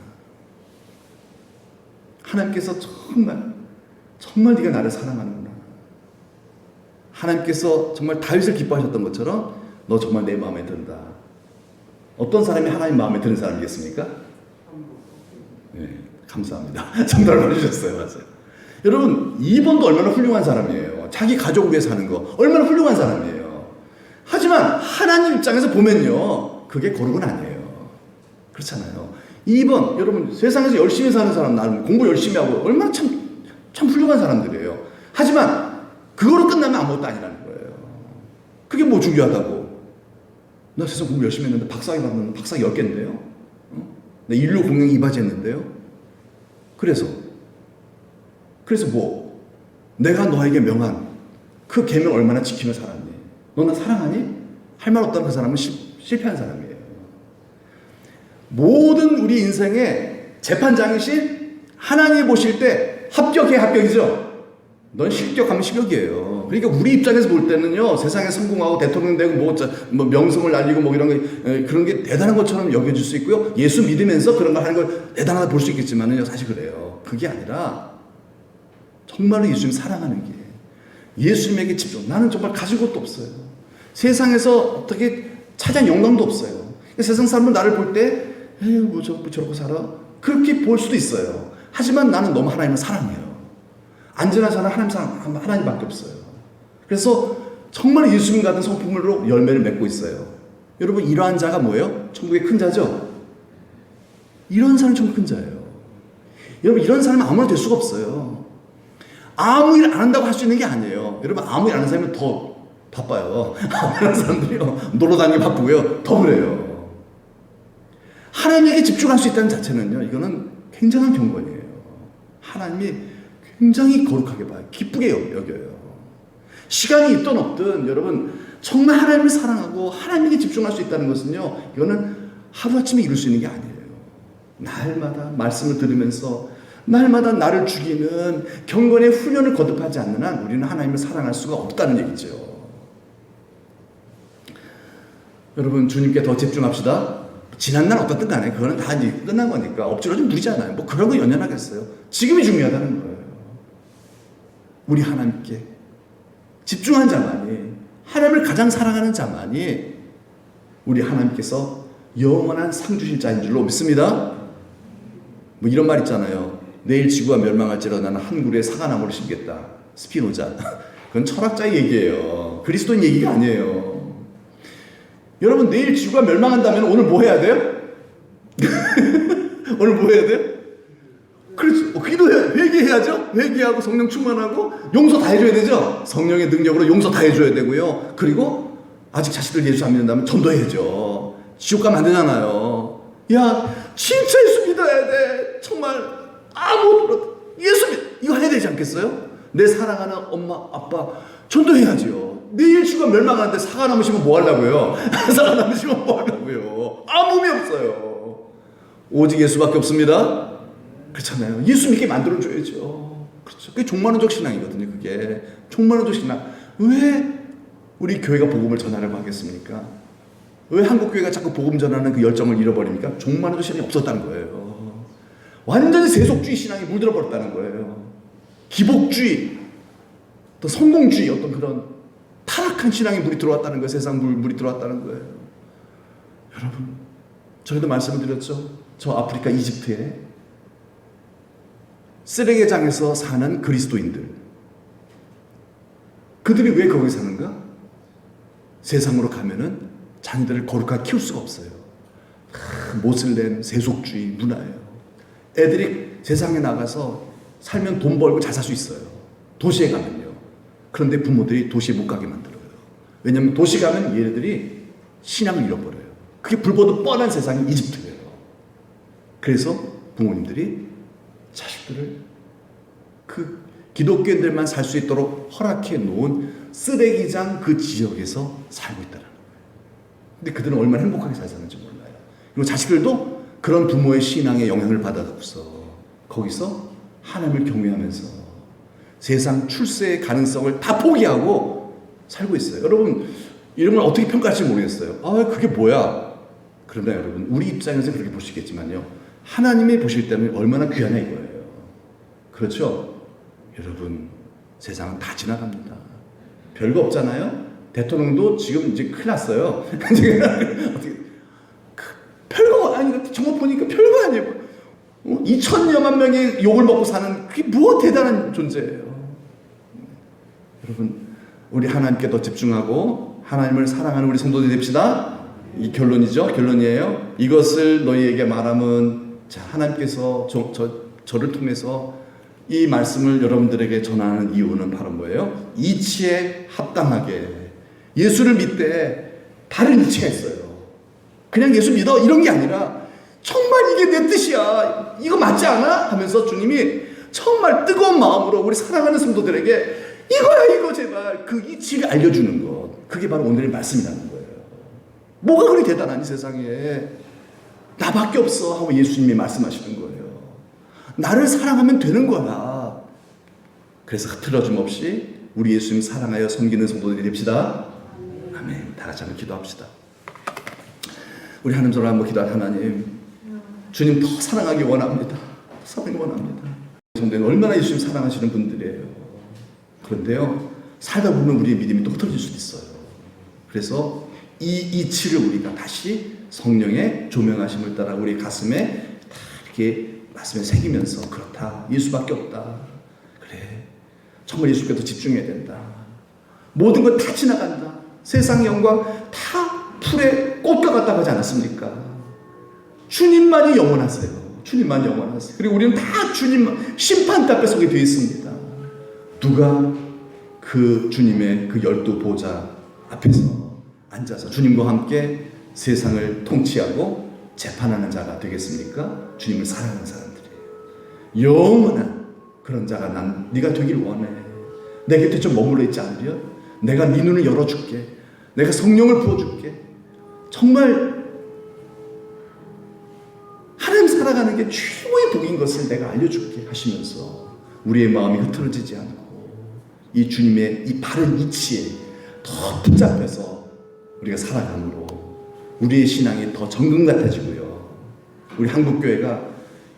Speaker 1: 하나님께서 정말 네가 나를 사랑하는구나. 하나님께서 정말 다윗을 기뻐하셨던 것처럼 너 정말 내 마음에 든다. 어떤 사람이 하나님 마음에 드는 사람이겠습니까? 네, 감사합니다. 정답을 해주셨어요. 맞아요. 여러분 2번도 얼마나 훌륭한 사람이에요. 자기 가족을 위해 사는 거 얼마나 훌륭한 사람이에요. 하지만 하나님 입장에서 보면요, 그게 거룩은 아니에요. 그렇잖아요. 2번, 여러분 세상에서 열심히 사는 사람, 나는 공부 열심히 하고 얼마나 참 훌륭한 사람들이에요. 하지만 그거로 끝나면 아무것도 아니라는 거예요. 그게 뭐 중요하다고. 나 세상 공부 열심히 했는데 박사학위 받는 박사학위 10개인데요. 나 인류 공영 이바지했는데요. 그래서 뭐 내가 너에게 명한 그 계명 얼마나 지키며 살았니? 너 나 사랑하니? 할 말 없다는 그 사람은 실패한 사람이에요. 모든 우리 인생의 재판장이신 하나님이 보실 때 합격해 합격이죠. 넌 실격하면 실격이에요. 그러니까 우리 입장에서 볼 때는요, 세상에 성공하고 대통령 되고 뭐 명성을 날리고 뭐 이런 거, 그런 게 대단한 것처럼 여겨질 수 있고요. 예수 믿으면서 그런 걸 하는 걸 대단하다 볼 수 있겠지만은요, 사실 그래요. 그게 아니라 정말로 예수님 사랑하는 게, 예수님에게 집중. 나는 정말 가진 것도 없어요. 세상에서 어떻게 차지한 영광도 없어요. 세상 사람은 나를 볼 때, 뭐 저러고 살아? 그렇게 볼 수도 있어요. 하지만 나는 너무 하나님을 사랑해요. 안전한 사람 하나님밖에 없어요. 그래서 정말 예수님 같은 성품으로 열매를 맺고 있어요. 여러분 이러한 자가 뭐예요? 천국의 큰 자죠? 이런 사람이 천국 큰 자예요. 여러분 이런 사람은 아무나 될 수가 없어요. 아무 일 안 한다고 할 수 있는 게 아니에요. 여러분 아무 일 안 하는 사람은 더 바빠요. 아무 일 하는 사람들이요, 놀러 다니기 바쁘고요, 더 그래요. 하나님에게 집중할 수 있다는 자체는요, 이거는 굉장한 경건이에요. 하나님이 굉장히 거룩하게 봐요. 기쁘게 여겨요. 시간이 있든 없든 여러분 정말 하나님을 사랑하고 하나님에게 집중할 수 있다는 것은요, 이거는 하루아침에 이룰 수 있는 게 아니에요. 날마다 말씀을 들으면서 날마다 나를 죽이는 경건의 훈련을 거듭하지 않는 한 우리는 하나님을 사랑할 수가 없다는 얘기죠. 여러분 주님께 더 집중합시다. 지난날 어떻든 간에 그거는 다 이제 끝난 거니까 억지로 좀 누리잖아요. 뭐 그런 거 연연하겠어요. 지금이 중요하다는 거예요. 우리 하나님께 집중한 자만이, 하나님을 가장 사랑하는 자만이 우리 하나님께서 영원한 상 주실 자인 줄로 믿습니다. 뭐 이런 말 있잖아요. 내일 지구가 멸망할지라도 나는 한 그루의 사과나무를 심겠다. 스피노자. 그건 철학자의 얘기예요. 그리스도인 얘기가 아니에요. 여러분 내일 지구가 멸망한다면 오늘 뭐 해야 돼요? 오늘 뭐 해야 돼요? 그렇죠. 기도해야, 회개해야죠. 회개하고 성령 충만하고 용서 다 해줘야 되죠. 성령의 능력으로 용서 다 해줘야 되고요. 그리고 아직 자식들 예수 안 믿는다면 전도해야죠. 지옥 가면 안 되잖아요. 야, 진짜 예수 믿어야 돼. 정말 아무것도 예수 이거 해야 되지 않겠어요? 내 사랑하는 엄마 아빠 전도해야죠. 내일 지구가 멸망하는데 사과나무 심으면 뭐 하려고요? 사과나무 심으면 뭐 하려고요? 아무 의미 없어요. 오직 예수밖에 없습니다. 그렇잖아요. 예수 믿게 만들어줘야죠. 그렇죠. 그게 종말론적 신앙이거든요. 그게 종말론적 신앙. 왜 우리 교회가 복음을 전하려고 하겠습니까? 왜 한국 교회가 자꾸 복음 전하는 그 열정을 잃어버립니까? 종말론적 신앙이 없었다는 거예요. 완전히 세속주의 신앙이 물들어 버렸다는 거예요. 기복주의, 또 성공주의, 어떤 그런 타락한 신앙이 물이 들어왔다는 거예요. 세상 물이 들어왔다는 거예요. 여러분, 저희도 말씀을 드렸죠. 저 아프리카 이집트에 쓰레기장에서 사는 그리스도인들, 그들이 왜 거기 사는가? 세상으로 가면은 자녀들을 거룩하게 키울 수가 없어요. 모슬렘 세속주의 문화예요. 애들이 세상에 나가서 살면 돈 벌고 잘 살 수 있어요. 도시에 가면요. 그런데 부모들이 도시에 못 가게 만들어요. 왜냐하면 도시 가면 얘네들이 신앙을 잃어버려요. 그게 불보듯 뻔한 세상이 이집트예요. 그래서 부모님들이 자식들을 그 기독교인들만 살 수 있도록 허락해 놓은 쓰레기장 그 지역에서 살고 있다는 거예요. 근데 그들은 얼마나 행복하게 잘 사는지 몰라요. 그리고 자식들도 그런 부모의 신앙에 영향을 받아서 거기서 하나님을 경외하면서 세상 출세의 가능성을 다 포기하고 살고 있어요. 여러분, 이런 걸 어떻게 평가할지 모르겠어요. 그게 뭐야? 그러나 여러분, 우리 입장에서 그렇게 보시겠지만요, 하나님이 보실 때는 얼마나 귀하냐 이거예요. 그렇죠? 여러분, 세상은 다 지나갑니다. 별거 없잖아요? 대통령도 지금 이제 큰일 났어요. 별거 아니, 정말 보니까 별거 아니에요. 2천여만 명이 욕을 먹고 사는, 그게 무엇 대단한 존재예요. 여러분, 우리 하나님께 더 집중하고 하나님을 사랑하는 우리 성도들이 됩시다. 이 결론이에요. 이것을 너희에게 말하면, 자, 하나님께서 저를 통해서 이 말씀을 여러분들에게 전하는 이유는 바로 뭐예요? 이치에 합당하게 예수를 믿되 다른 이치가 있어요. 그냥 예수 믿어 이런 게 아니라 정말 이게 내 뜻이야, 이거 맞지 않아? 하면서 주님이 정말 뜨거운 마음으로 우리 사랑하는 성도들에게 이거 제발 그 이치를 알려주는 것, 그게 바로 오늘의 말씀이라는 거예요. 뭐가 그리 대단하니 세상에, 나밖에 없어 하고 예수님이 말씀하시는 거예요. 나를 사랑하면 되는 거야. 그래서 흐트러짐 없이 우리 예수님 사랑하여 섬기는 성도들이 됩시다. 아멘. 다 같이 한번 기도합시다. 우리 하나님으로 한번 기도할 하나님, 주님 더 사랑하기 원합니다. 사랑하기 원합니다. 성도는 얼마나 예수님 사랑하시는 분들이에요. 그런데요, 살다 보면 우리의 믿음이 또 흐트러질 수도 있어요. 그래서 이 이치를 우리가 다시 성령의 조명하심을 따라 우리 가슴에 다 이렇게 말씀에 새기면서, 그렇다, 예수밖에 없다, 그래, 정말 예수께 더 집중해야 된다, 모든 것 다 지나간다, 세상의 영광 다 풀에 꽃과 같다고 하지 않았습니까? 주님만이 영원하세요. 주님만이 영원하세요. 그리고 우리는 다 주님 심판대 앞에 서게 되어 있습니다. 누가 그 주님의 그 12 보좌 앞에서 앉아서 주님과 함께 세상을 통치하고 재판하는 자가 되겠습니까? 주님을 사랑하는 사람들이에요. 영원한 그런 자가 네가 되길 원해. 내 곁에 좀 머물러 있지 않으려? 내가 네 눈을 열어줄게. 내가 성령을 부어줄게. 정말 하나님 살아가는 게 최고의 복인 것을 내가 알려줄게 하시면서 우리의 마음이 흐트러지지 않고 이 주님의 이 바른 이치에 더 붙잡혀서 우리가 살아감으로 우리의 신앙이 더 정금 같아지고요. 우리 한국교회가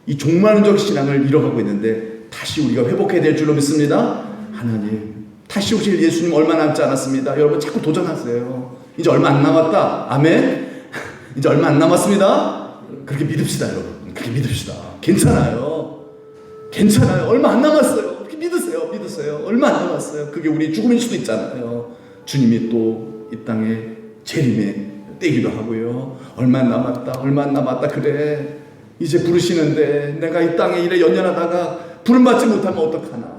Speaker 1: 이 종말론적 신앙을 잃어가고 있는데 다시 우리가 회복해야 될 줄로 믿습니다. 하나님, 다시 오실 예수님 얼마 남지 않았습니다. 여러분 자꾸 도전하세요. 이제 얼마 안 남았다. 아멘. 이제 얼마 안 남았습니다. 그렇게 믿읍시다, 여러분. 그렇게 믿읍시다. 괜찮아요. 얼마 안 남았어요. 그렇게 믿으세요. 얼마 안 남았어요. 그게 우리 죽음일 수도 있잖아요. 주님이 또 이 땅에 재림의 때기도 하고요. 얼마 안 남았다. 그래, 이제 부르시는데 내가 이 땅에 이래 연연하다가 부름받지 못하면 어떡하나.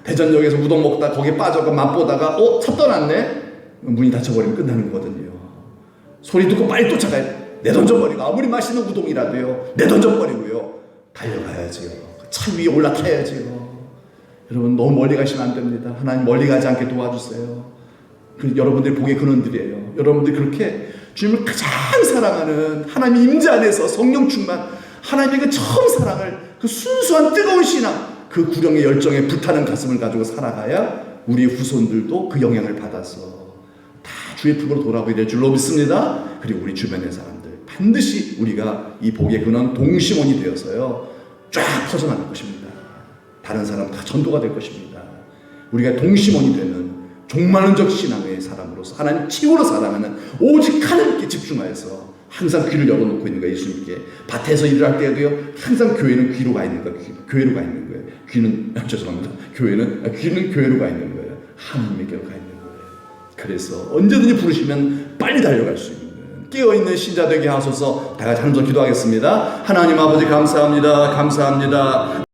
Speaker 1: 대전역에서 우동 먹다 거기에 빠져가 맛보다가 차 떠났네. 문이 닫혀버리면 끝나는 거거든요. 소리 듣고 빨리 쫓아가야 내던져버리고, 아무리 맛있는 우동이라도요 내던져버리고요 달려가야지요. 차 위에 올라타야지요. 여러분 너무 멀리 가시면 안 됩니다. 하나님 멀리 가지 않게 도와주세요. 여러분들의 복의 근원들이에요. 여러분들이 그렇게 주님을 가장 사랑하는 하나님의 임재 안에서 성령 충만, 하나님의 그 처음 사랑을, 그 순수한 뜨거운 신앙, 그 구령의 열정에 불타는 가슴을 가지고 살아가야 우리 후손들도 그 영향을 받아서 다 주의 품으로 돌아오게 될 줄로 믿습니다. 그리고 우리 주변의 사람들 반드시 우리가 이 복의 근원 동심원이 되어서요 쫙 퍼져나갈 것입니다. 다른 사람 다 전도가 될 것입니다. 우리가 동심원이 되는 종말론적 신앙의 사람으로서 하나님 최고로 사랑하는 오직 하나님께 집중하여서 항상 귀를 열어놓고 있는 거예요. 예수님께 밭에서 일을 할 때도요 항상 교회는 귀로 가 있는 거예요. 교회로 가 있는 거예요. 귀는 귀는 교회로 가 있는 거예요. 하나님에게로 가 있는 거예요. 그래서 언제든지 부르시면 빨리 달려갈 수 있는 거예요. 깨어있는 신자 되게 하소서. 다 같이 한번 기도하겠습니다. 하나님 아버지 감사합니다.